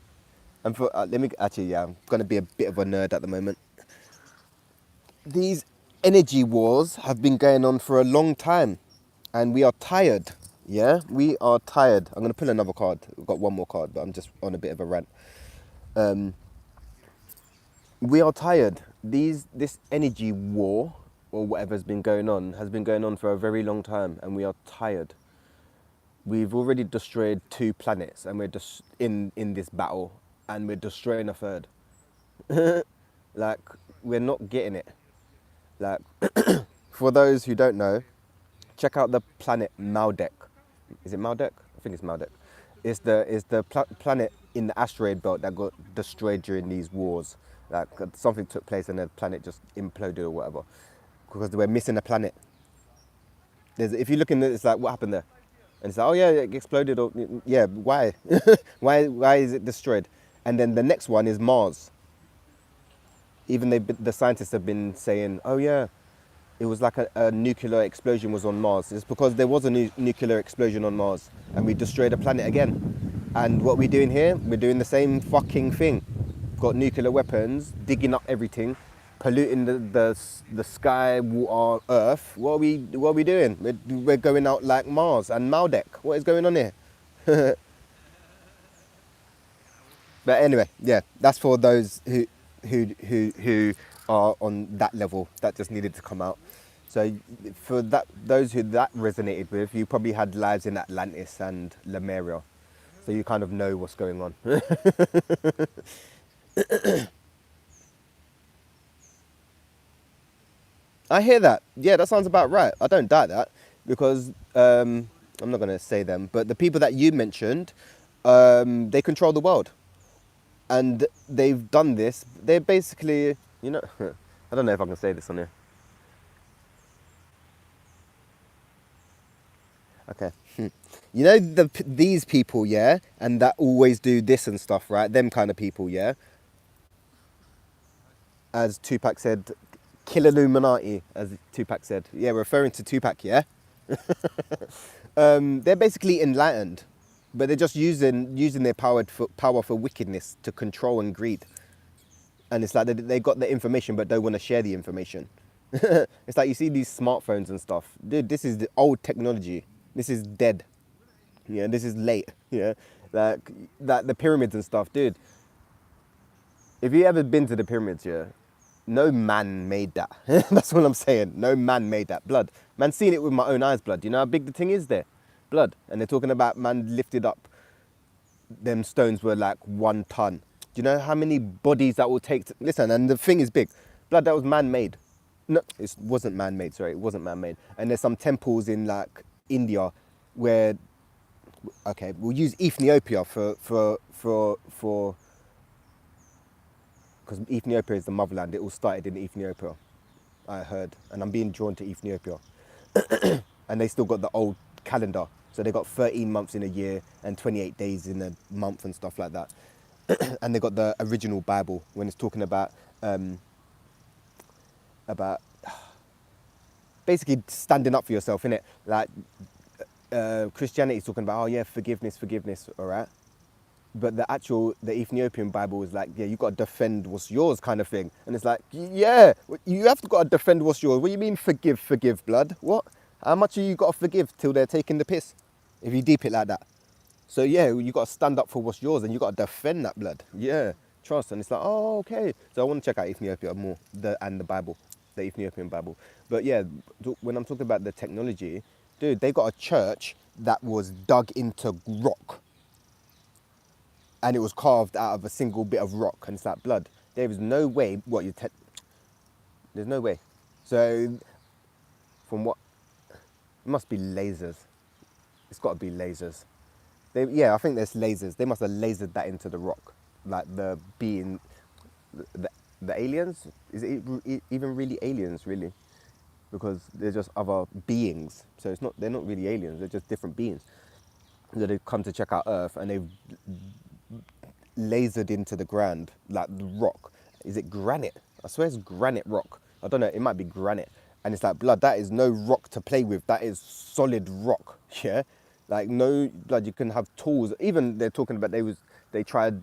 And for let me actually, yeah, I'm gonna be a bit of a nerd at the moment. These energy wars have been going on for a long time, and we are tired. Yeah, we are tired. I'm gonna pull another card. We've got one more card, but I'm just on a bit of a rant. We are tired. This energy war or whatever's been going on has been going on for a very long time, and we are tired. We've already destroyed 2 planets, and we're just in this battle, and we're destroying a third. Like, we're not getting it. Like, for those who don't know, check out the planet Maldek. Is it Maldek? I think it's Maldek. It's the planet in the asteroid belt that got destroyed during these wars. Like, something took place and the planet just imploded or whatever, because we're missing a planet. If you look in it, it's like, what happened there? And it's like, oh yeah, it exploded. Or yeah, why? why is it destroyed? And then the next one is Mars. Even the scientists have been saying, oh yeah, it was like a nuclear explosion was on Mars. It's because there was a nuclear explosion on Mars, and we destroyed a planet again. And what we're doing here, we're doing the same fucking thing. Got nuclear weapons, digging up everything, polluting the sky, water, earth. What are we doing? We're going out like Mars and Maldek. What is going on here? But anyway, yeah, that's for those who are on that level. That just needed to come out. So for those who that resonated with, you probably had lives in Atlantis and Lemuria, so you kind of know what's going on. I hear that. Yeah, that sounds about right. I don't doubt that, because I'm not going to say them, but the people that you mentioned, they control the world, and they've done this. They're basically, I don't know if I can say this on here. Okay. These people, yeah, and that always do this and stuff, right? Them kind of people, yeah. As Tupac said, kill Illuminati, as Tupac said. Yeah, referring to Tupac, yeah. They're basically enlightened, but they're just using their power for wickedness to control and greed. And it's like they got the information but don't want to share the information. It's like you see these smartphones and stuff. Dude, this is the old technology. This is dead. Yeah, this is late. Yeah, like the pyramids and stuff, dude. If you ever been to the pyramids, yeah, no man made that. That's what I'm saying. No man made that. Blood. Man seen it with my own eyes, blood. You know how big the thing is there? Blood. And they're talking about man lifted up, them stones were like 1 ton. Do you know how many bodies that will take to, listen, and the thing is big. Blood, that was man-made. No, it wasn't man-made, sorry, it wasn't man-made. And there's some temples in like India where, okay, we'll use Ethiopia for because Ethiopia is the motherland. It all started in Ethiopia, I heard, and I'm being drawn to Ethiopia. And they still got the old calendar, so they got 13 months in a year and 28 days in a month and stuff like that. And they got the original Bible when it's talking about basically standing up for yourself, innit? Like Christianity is talking about, oh yeah, forgiveness, all right. but the Ethiopian Bible is like, yeah, you got to defend what's yours, kind of thing. And it's like, yeah, you have to got to defend what's yours. What do you mean forgive, blood? What? How much have you got to forgive till they're taking the piss? If you deep it like that. So yeah, you got to stand up for what's yours, and you got to defend that, blood. Yeah, trust. And it's like, oh, okay. So I want to check out Ethiopia more, and the Bible, the Ethiopian Bible. But yeah, when I'm talking about the technology, dude, they got a church that was dug into rock, and it was carved out of a single bit of rock, and it's like, blood. There is no way. There's no way. So from what, it must be lasers. It's got to be lasers. Yeah, I think there's lasers. They must have lasered that into the rock, like the being, the, the aliens. Is it even really aliens? Really, because they're just other beings. So it's not. They're not really aliens. They're just different beings that have come to check out Earth, and they've lasered into the ground like the rock. Is it granite? I swear it's granite rock. I don't know. It might be granite, and it's like, blood. That is no rock to play with. That is solid rock. Yeah. Like, no, blood, you can have tools. Even they're talking about they tried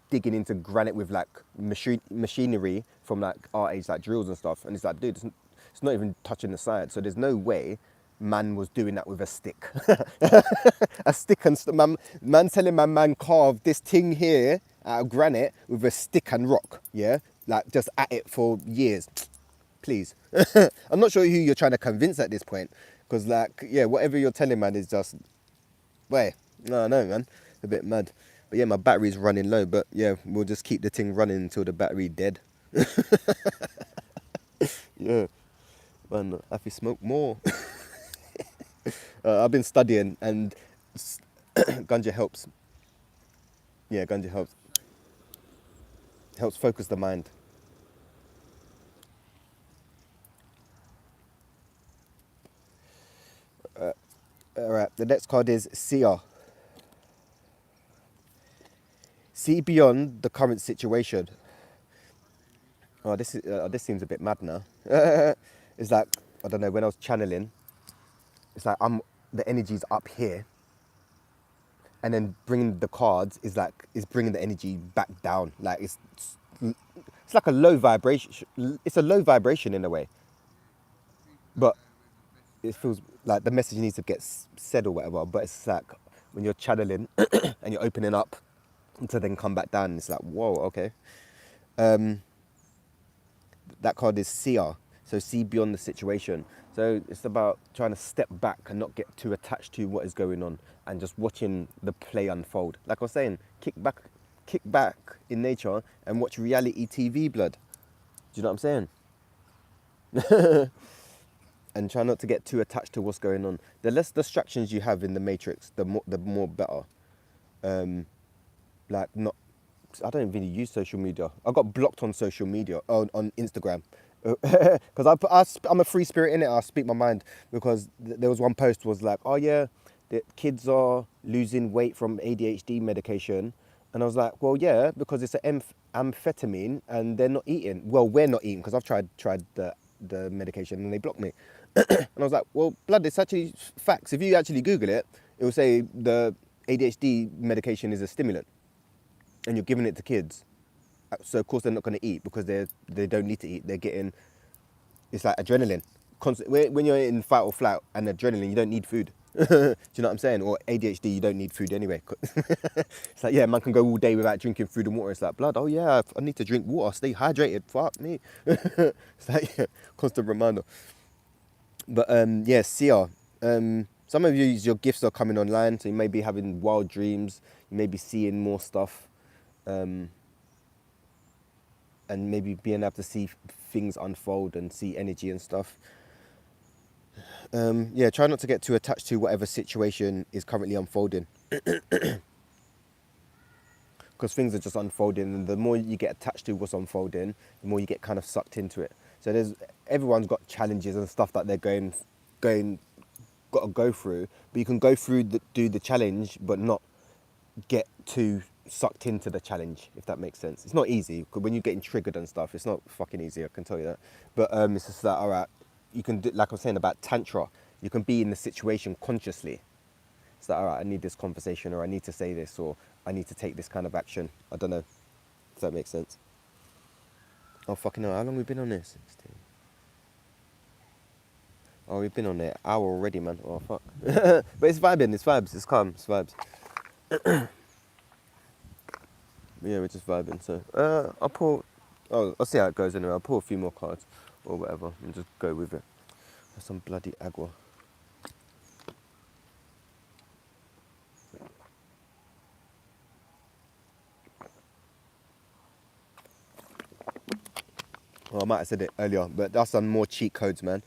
digging into granite with like machinery from like our age, like drills and stuff. And it's like, dude, it's not even touching the side. So there's no way man was doing that with a stick. A stick and man telling man carved this thing here out of granite with a stick and rock. Yeah, like just at it for years. Please. I'm not sure who you're trying to convince at this point. Because like, yeah, whatever you're telling man is just, wait, no, man, a bit mad. But yeah, my battery's running low. But yeah, we'll just keep the thing running until the battery dead. Yeah, man, I have to smoke more. I've been studying, and ganja helps. Yeah, ganja helps focus the mind. All right, the next card is Seer. See beyond the current situation. Oh, this seems a bit mad now. It's like, I don't know, when I was channeling, it's like the energy's up here, and then bringing the cards is bringing the energy back down. Like it's like a low vibration. It's a low vibration in a way, but it feels like the message needs to get said or whatever. But it's like when you're channeling and you're opening up to then come back down. It's like, whoa, okay. That card is Seer, so see beyond the situation. So it's about trying to step back and not get too attached to what is going on, and just watching the play unfold. Like I was saying, kick back in nature and watch reality TV, blood. Do you know what I'm saying? And try not to get too attached to what's going on. The less distractions you have in the matrix, the more better. Like, not, I don't really use social media. I got blocked on social media, on Instagram. Because I'm a free spirit in it. I speak my mind, because there was one post was like, oh yeah, the kids are losing weight from ADHD medication. And I was like, well, yeah, because it's an amphetamine and they're not eating. Well, we're not eating, because I've tried the medication and they blocked me. And I was like, well, blood, it's actually facts. If you actually Google it, it will say the ADHD medication is a stimulant, and you're giving it to kids. So of course they're not going to eat, because they don't need to eat. They're getting, it's like adrenaline. When you're in fight or flight and adrenaline, you don't need food. Do you know what I'm saying? Or ADHD, you don't need food anyway. It's like, yeah, man can go all day without drinking food and water. It's like, blood, oh yeah, I need to drink water, stay hydrated. Fuck me. It's like, yeah, constant reminder. But yeah, Seer. Some of your gifts are coming online, so you may be having wild dreams. You may be seeing more stuff. And maybe being able to see things unfold and see energy and stuff. Yeah, try not to get too attached to whatever situation is currently unfolding, because things are just unfolding, and the more you get attached to what's unfolding, the more you get kind of sucked into it. So everyone's got challenges and stuff that they're got to go through, but you can go through do the challenge, but not get too sucked into the challenge, if that makes sense. It's not easy, because when you're getting triggered and stuff, it's not fucking easy, I can tell you that. But it's just that, all right, you can do, like I was saying about tantra, you can be in the situation consciously. that, all right, I need this conversation, or I need to say this, or I need to take this kind of action. I don't know if that makes sense. Oh, fucking hell, how long have we been on this? 16. Oh, we've been on an hour already, man. Oh, fuck. But it's vibing, it's vibes, it's calm, it's vibes. Yeah, we're just vibing, so. I'll see how it goes anyway. I'll pull a few more cards, or whatever, and just go with it. That's some bloody agua. Well, I might have said it earlier, but that's some more cheat codes, man.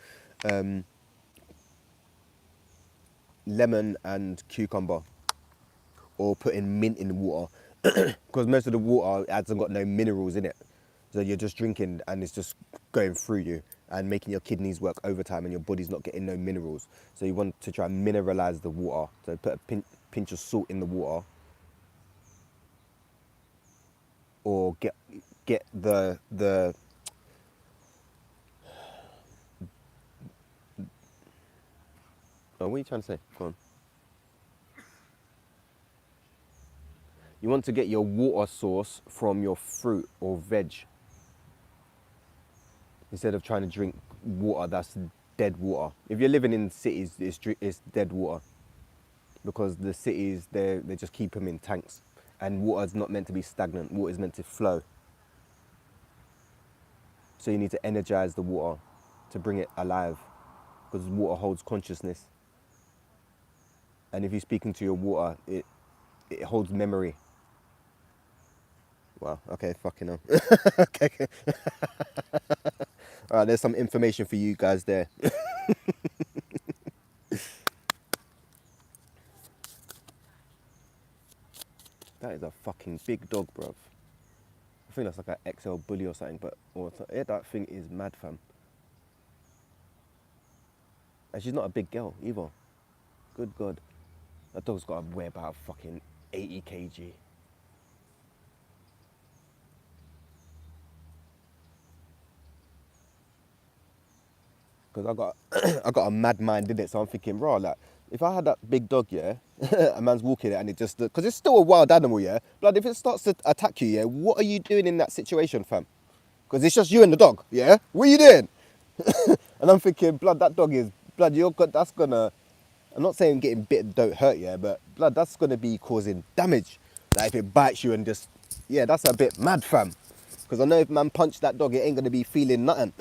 Lemon and cucumber, or putting mint in the water, because most of the water hasn't got no minerals in it. So you're just drinking and it's just going through you and making your kidneys work overtime, and your body's not getting no minerals. So you want to try and mineralize the water. So put a pinch of salt in the water, or get the oh, what are you trying to say? Go on. You want to get your water source from your fruit or veg, instead of trying to drink water that's dead water. If you're living in cities, it's dead water, because the cities, they just keep them in tanks, and water's not meant to be stagnant. Water is meant to flow. So you need to energize the water to bring it alive, because water holds consciousness. And if you're speaking to your water, it holds memory. Wow, okay, fucking hell. Okay. All right, there's some information for you guys there. That is a fucking big dog, bruv. I think that's like an XL bully or something, yeah, that thing is mad, fam. And she's not a big girl either. Good God. That dog's got to weigh about fucking 80 kg. Because I got a mad mind in it, so I'm thinking, raw, like, if I had that big dog, yeah, a man's walking it and it just, because it's still a wild animal, yeah, blood, if it starts to attack you, yeah, what are you doing in that situation, fam? Because it's just you and the dog, yeah? What are you doing? And I'm thinking, blood, that dog is, blood, that's gonna, I'm not saying getting bitten don't hurt, yeah, but blood, that's gonna be causing damage. Like if it bites you and just, yeah, that's a bit mad, fam. Because I know if man punch that dog, it ain't gonna be feeling nothing.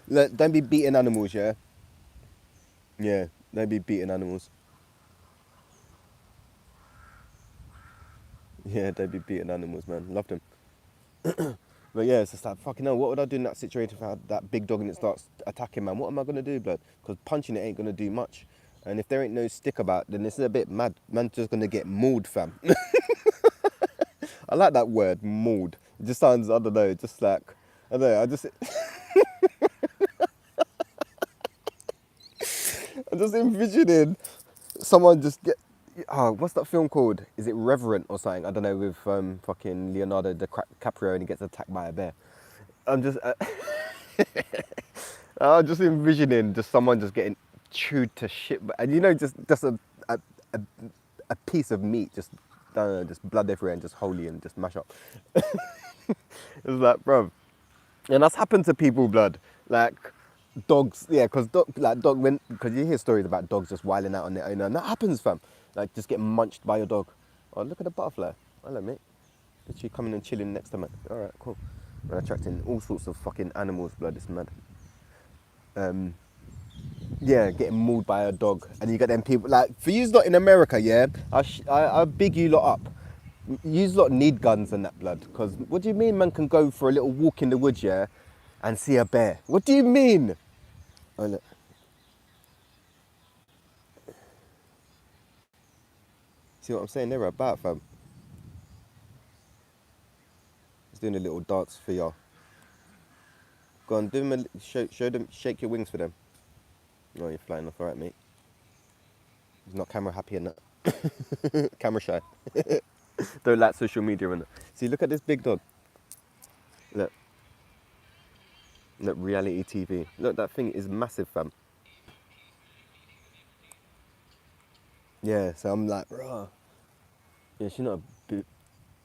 Look, don't be beating animals, yeah? Yeah, don't be beating animals. Yeah, don't be beating animals, man. Love them. But yeah, it's just like, fucking hell, what would I do in that situation if I had that big dog and it starts attacking, man? What am I going to do, blood? Because punching it ain't going to do much. And if there ain't no stick about, then this is a bit mad. Man's just going to get mauled, fam. I like that word, mauled. It just sounds, I don't know, just like, I don't know, I'm just envisioning someone just get, oh, what's that film called? Is it Reverent or something? I don't know, with fucking Leonardo DiCaprio and he gets attacked by a bear. I'm just, I'm just envisioning just someone just getting chewed to shit, and you know, just a, a, a piece of meat, just, I don't know, just blood everywhere and just holy and just mash up. It's like, bro, and that's happened to people, blood, like dogs, yeah, because because you hear stories about dogs just wilding out on their own, and that happens, fam. Like just getting munched by your dog. Oh, look at the butterfly. Hello, mate. Literally coming and chilling next to me. All right, cool. We're attracting all sorts of fucking animals, blood. It's mad. Yeah, getting mauled by a dog, and you get them people like, for you lot in America, yeah. I big you lot up. You lot need guns and that, blood. Because what do you mean, man can go for a little walk in the woods, yeah, and see a bear? What do you mean? Oh, look. See what I'm saying? They're about, fam. It's doing a little dance for y'all. Go on, do them show them, shake your wings for them. No, you're flying off, all right, mate. He's not camera happy and that. Camera shy. Don't like social media and that. See, look at this big dog. Look, look, reality TV. Look, that thing is massive, fam. Yeah, so I'm like, bruh. Yeah, she's not a big,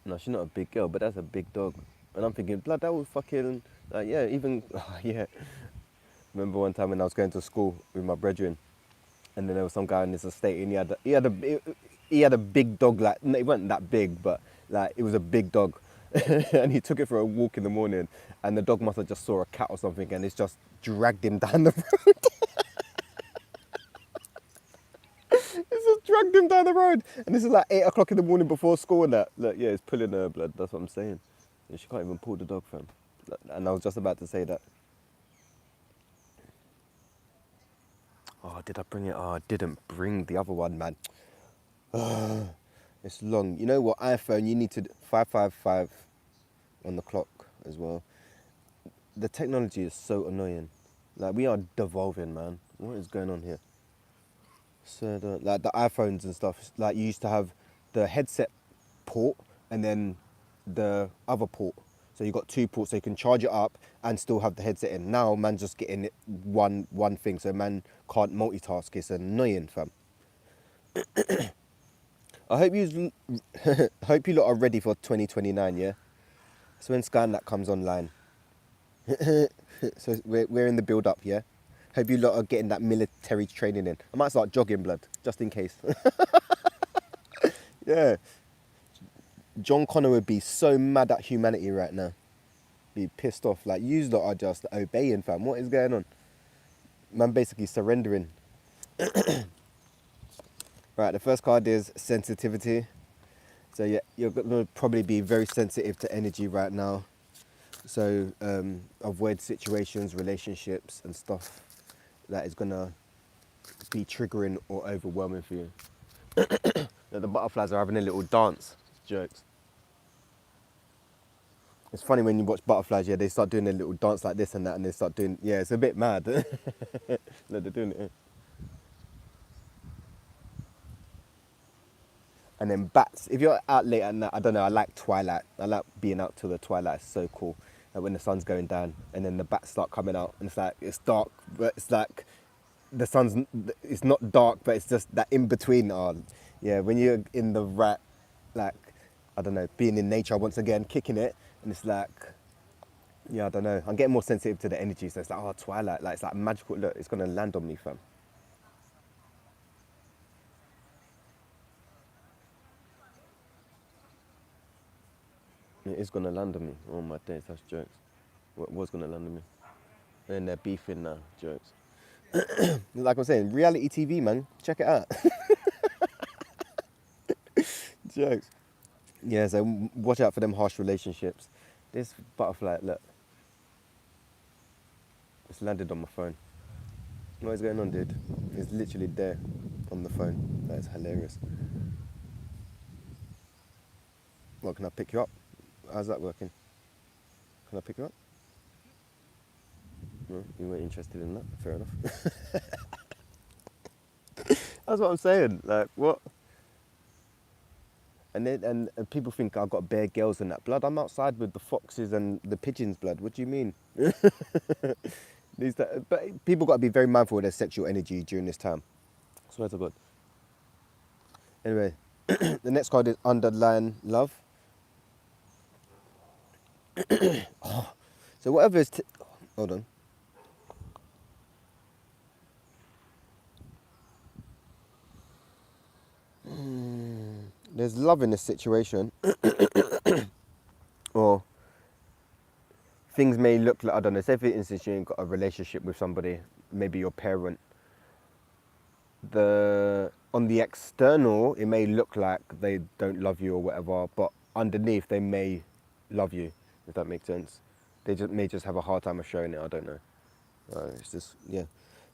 no, she's not a big girl, but that's a big dog. And I'm thinking, blood, that would fucking, like, yeah, even, yeah. Remember one time when I was going to school with my brethren, and then there was some guy in this estate, and he had a big dog, like, no, it wasn't that big, but like, it was a big dog. And he took it for a walk in the morning, and the dog must have just saw a cat or something, and it's just dragged him down the road. It's just dragged him down the road. And this is like 8 o'clock in the morning before school and that. Look, yeah, it's pulling her blood. That's what I'm saying. Yeah, she can't even pull the dog, fam. And I was just about to say that. Oh, did I bring it? Oh, I didn't bring the other one, man. It's long. You know what? iPhone, you need to 555 on the clock as well. The technology is so annoying. Like, we are devolving, man. What is going on here? So, like the iPhones and stuff, like you used to have the headset port and then the other port. So you got two ports, so you can charge it up and still have the headset in. Now, man, just getting it one thing, so man can't multitask. It's annoying, fam. I hope you hope you lot are ready for 2029. Yeah, so when Skynet comes online. So we're in the build up. Yeah, hope you lot are getting that military training in. I might start jogging, blood, just in case. Yeah, John Connor would be so mad at humanity right now. Be pissed off. Like, you lot are just obeying, fam. What is going on? Man, basically surrendering. Right, the first card is sensitivity. So yeah, you're gonna probably be very sensitive to energy right now. So avoid situations, relationships, and stuff that is gonna be triggering or overwhelming for you. The butterflies are having a little dance. Jokes. It's funny when you watch butterflies, yeah, they start doing a little dance like this and that, and they start doing, yeah, it's a bit mad. No, they're doing it. And then bats, if you're out late at night, I don't know, I like twilight. I like being out till the twilight, it's so cool. Like when the sun's going down, and then the bats start coming out, and it's like, it's dark, but it's like, the sun's, it's not dark, but it's just that in between. Oh, yeah, when you're in the right, like, I don't know, being in nature once again, kicking it, and it's like, yeah, I don't know. I'm getting more sensitive to the energy, so it's like, oh, twilight, like it's like magical. Look, it's gonna land on me, fam. It is gonna land on me. Oh my days, that's jokes. What was gonna land on me? And they're beefing now, jokes. Like I'm saying, reality TV, man, check it out. Jokes. Yeah, so watch out for them harsh relationships. This butterfly, look, it's landed on my phone. What is going on, dude? It's literally there on the phone. That is hilarious. What, can I pick you up? How's that working? Can I pick you up? No, you weren't interested in that. Fair enough. That's what I'm saying. Like, what? And people think I've got bare girls and that. Blood, I'm outside with the foxes and the pigeons, blood. What do you mean? But people got to be very mindful of their sexual energy during this time. Swear to God. Anyway, the next card is underline love. So whatever is... hold on. There's love in this situation. Or things may look like, I don't know, say for instance you've got a relationship with somebody, maybe your parent. On the external, it may look like they don't love you or whatever, but underneath they may love you, if that makes sense. They may just have a hard time of showing it. I don't know. It's just, yeah,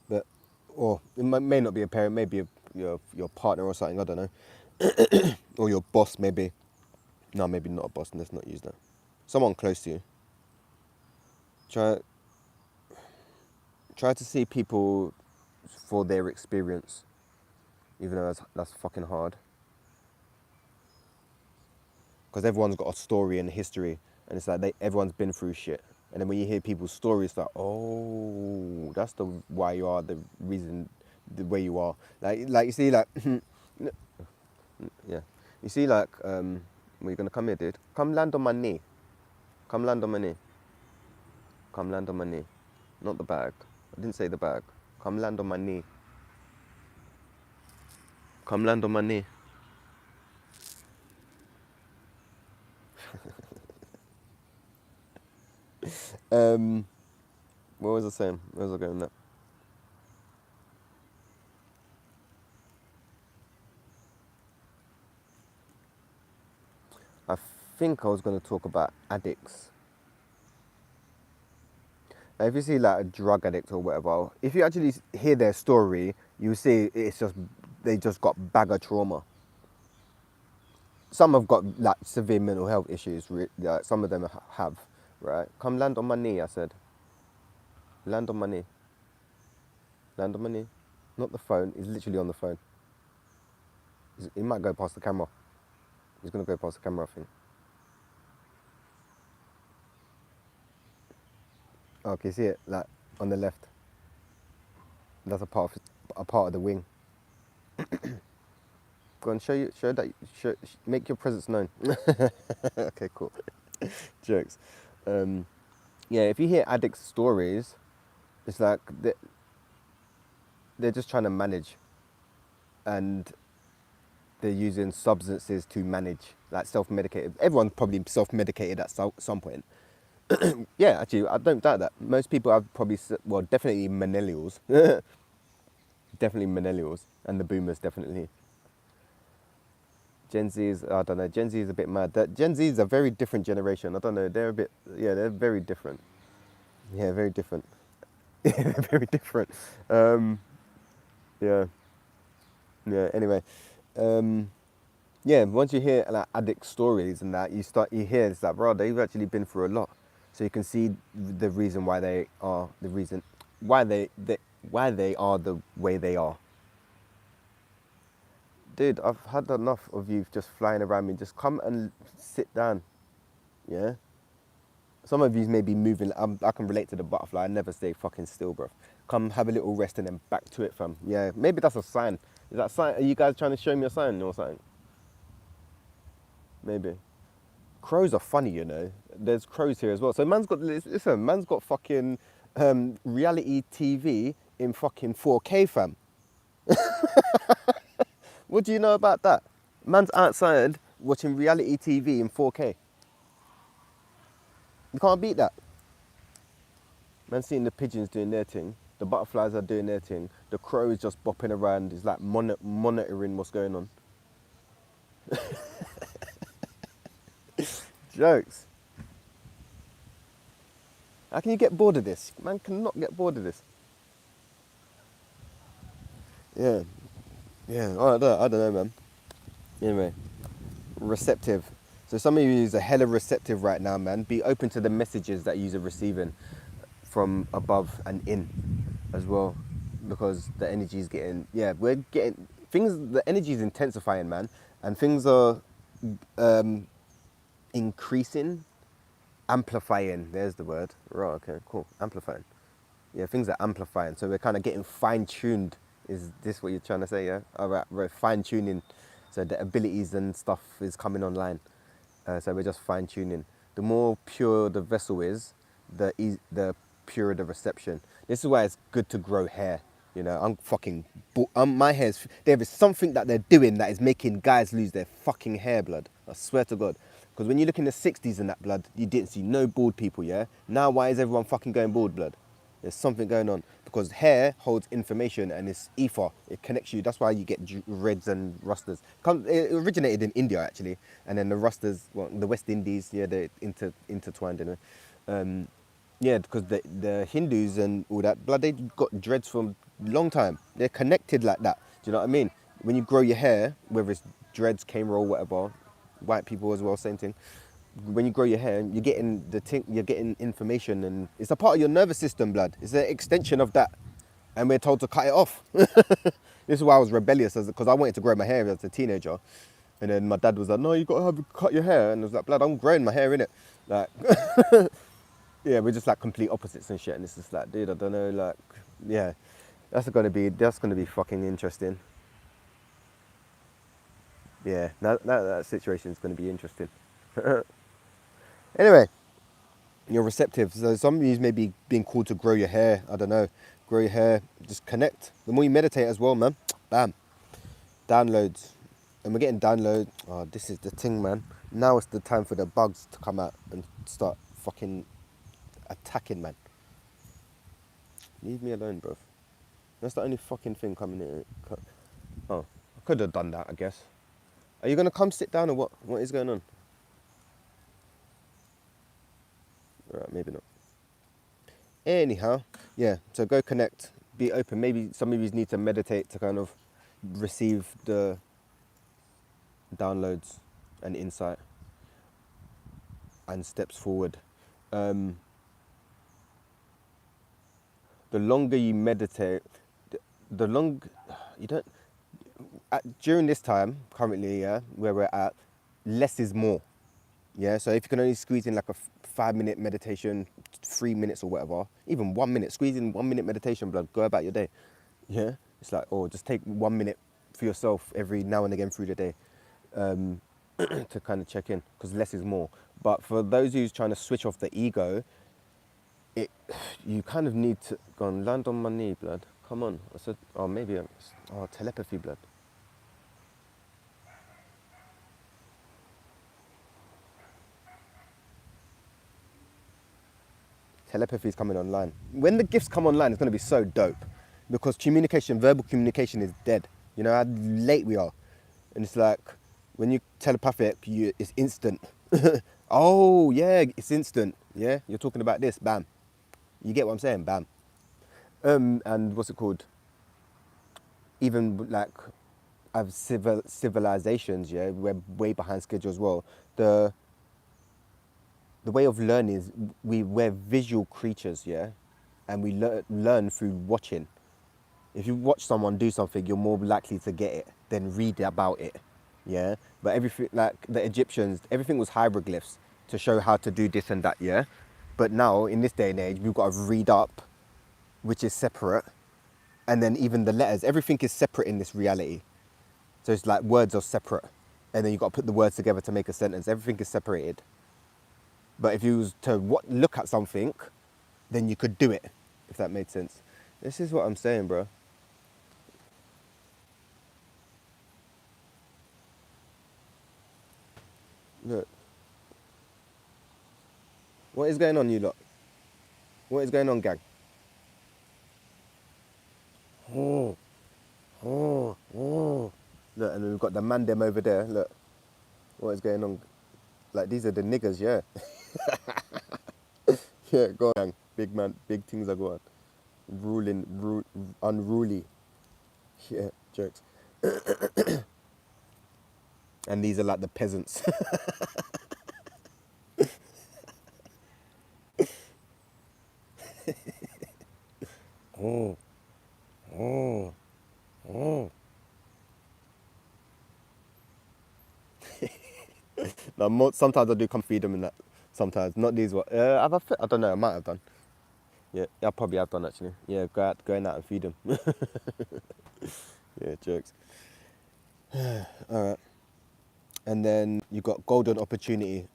but or it may not be a parent, maybe your partner or something. I don't know, or your boss maybe. No, maybe not a boss. Let's not use that. Someone close to you. Try try to see people for their experience, even though that's fucking hard. Because everyone's got a story and a history, and it's like everyone's been through shit. And then when you hear people's stories, it's like, why you are the reason the way you are. Like you see, like Yeah. You see, like, well, you're gonna come here, dude. Come land on my knee. Come land on my knee. Come land on my knee. Not the bag. I didn't say the bag. Come land on my knee. Come land on my knee. Um, what was I saying? Where was I going with that? I think I was going to talk about addicts. Now, if you see like a drug addict or whatever, if you actually hear their story, you see it's just they just got bag of trauma. Some have got like severe mental health issues. Like, some of them have, right? Come land on my knee, I said. Land on my knee. Land on my knee. Not the phone. He's literally on the phone. He might go past the camera. He's gonna go past the camera, I think. Oh, okay, see it like on the left. That's a part of the wing. Go and make your presence known. Okay, cool. Jokes. Yeah, if you hear addicts' stories, it's like they're just trying to manage, and they're using substances to manage, like self-medicated. Everyone's probably self-medicated at some point. Yeah, actually, I don't doubt that. Most people have probably, well, definitely millennials. Definitely millennials, and the boomers, definitely. Gen Z is, I don't know, Gen Z is a bit mad. Gen Z is a very different generation. I don't know, they're a bit, yeah, they're very different. Yeah, very different. Yeah, they're very different. Yeah, yeah, anyway. Um, yeah, once you hear like addict stories and that, you hear it's like, bro, they've actually been through a lot. So you can see the reason why they are the reason why they are the way they are. Dude, I've had enough of you just flying around me. Just come and sit down. Yeah. Some of you may be moving. I can relate to the butterfly. I never stay fucking still, bro. Come have a little rest and then back to it, fam. Yeah, maybe that's a sign. Is that a sign? Are you guys trying to show me a sign or something? Maybe. Crows are funny, you know. There's crows here as well. So man's got fucking reality TV in fucking 4K, fam. What do you know about that? Man's outside watching reality TV in 4K. You can't beat that. Man's seeing the pigeons doing their thing. The butterflies are doing their thing. The crow is just bopping around. He's like monitoring what's going on. Jokes. How can you get bored of this? Man cannot get bored of this. Yeah. Yeah. I don't know, man. Anyway, receptive. So some of you are hella receptive right now, man. Be open to the messages that you are receiving from above and in as well, because the energy is getting, yeah, we're getting things, the energy is intensifying, man, and things are increasing, amplifying. There's the word. Right, okay, cool. Amplifying. Yeah, things are amplifying. So we're kind of getting fine-tuned. Is this what you're trying to say, yeah? All right, we're fine-tuning. So the abilities and stuff is coming online. So we're just fine-tuning. The more pure the vessel is, the purer the reception. This is why it's good to grow hair. You know, my hair's, there is something that they're doing that is making guys lose their fucking hair, blood. I swear to God. Because when you look in the 60s and that, blood, you didn't see no bald people, yeah? Now why is everyone fucking going bald, blood? There's something going on. Because hair holds information and it's ether. It connects you. That's why you get reds and rustas. It originated in India, actually. And then the rustas, well, the West Indies, yeah, they're intertwined in it. Yeah, because the Hindus and all that, blood, they got dreads from a long time. They're connected like that. Do you know what I mean? When you grow your hair, whether it's dreads, cane roll, whatever, white people as well, same thing. When you grow your hair, you're getting information, and it's a part of your nervous system, blood. It's an extension of that, and we're told to cut it off. This is why I was rebellious, because I wanted to grow my hair as a teenager, and then my dad was like, "No, you got to cut your hair," and I was like, "Blood, I'm growing my hair in it." Like, yeah, we're just like complete opposites and shit, and it's just like, dude, I don't know, like, yeah, that's gonna be fucking interesting. Yeah, that situation is going to be interesting. Anyway, you're receptive. So some of you may be being called to grow your hair. I don't know. Grow your hair. Just connect. The more you meditate as well, man. Bam. Downloads. And we're getting downloads. Oh, this is the thing, man. Now it's the time for the bugs to come out and start fucking attacking, man. Leave me alone, bro. That's the only fucking thing coming in. Oh, I could have done that, I guess. Are you going to come sit down or what? What is going on? Right, maybe not. Anyhow, yeah, so go connect, be open. Maybe some of you need to meditate to kind of receive the downloads and insight and steps forward. The longer you meditate, the longer you don't. During this time, currently, yeah, where we're at, less is more. Yeah, so if you can only squeeze in like a 5-minute meditation, 3 minutes or whatever, even 1 minute, squeeze in 1 minute meditation, blood, go about your day. Yeah, it's like, or just take 1 minute for yourself every now and again through the day to kind of check in, because less is more. But for those who's trying to switch off the ego, you kind of need to go and land on my knee, blood. Come on. I said, oh, maybe, telepathy, blood. Telepathy is coming online. When the gifts come online, it's going to be so dope, because communication, verbal communication is dead. You know how late we are. And it's like, when you telepathic, it's instant. Oh, yeah, it's instant. Yeah, you're talking about this, bam. You get what I'm saying? Bam. And what's it called? Even like, I've civilizations, yeah, we're way behind schedule as well. The way of learning is we're visual creatures, yeah, and we learn through watching. If you watch someone do something, you're more likely to get it than read about it, yeah. But everything, like the Egyptians, everything was hieroglyphs to show how to do this and that, yeah. But now in this day and age, we've got to read up, which is separate, and then even the letters, everything is separate in this reality. So it's like words are separate, and then you've got to put the words together to make a sentence. Everything is separated. But if you was to look at something, then you could do it, if that made sense. This is what I'm saying, bro. Look. What is going on, you lot? What is going on, gang? Oh, oh, oh. Look, and we've got the man them over there. Look, what is going on? Like, these are the niggas, yeah. Yeah, go on, gang. Big man, big things are going on. Unruly. Yeah, jokes. And these are like the peasants. Oh, oh, oh. No, sometimes I do come feed them in that. Sometimes, not these ones. I don't know. I might have done. Yeah, I probably have done actually. Yeah, going out and feed them. Yeah, jokes. All right. And then you got golden opportunity.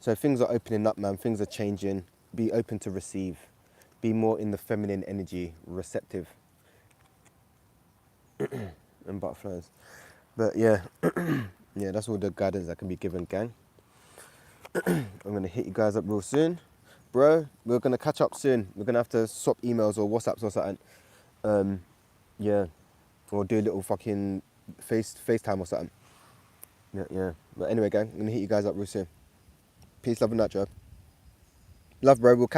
So things are opening up, man. Things are changing. Be open to receive. Be more in the feminine energy, receptive, and butterflies. But yeah, yeah, that's all the guidance that can be given, gang. I'm gonna hit you guys up real soon, bro. We're gonna catch up soon. We're gonna have to swap emails or WhatsApps or something. Yeah, or do a little fucking FaceTime or something. Yeah, yeah. But anyway, gang, I'm gonna hit you guys up real soon. Peace, love, and that, Joe. Love, bro. We'll catch.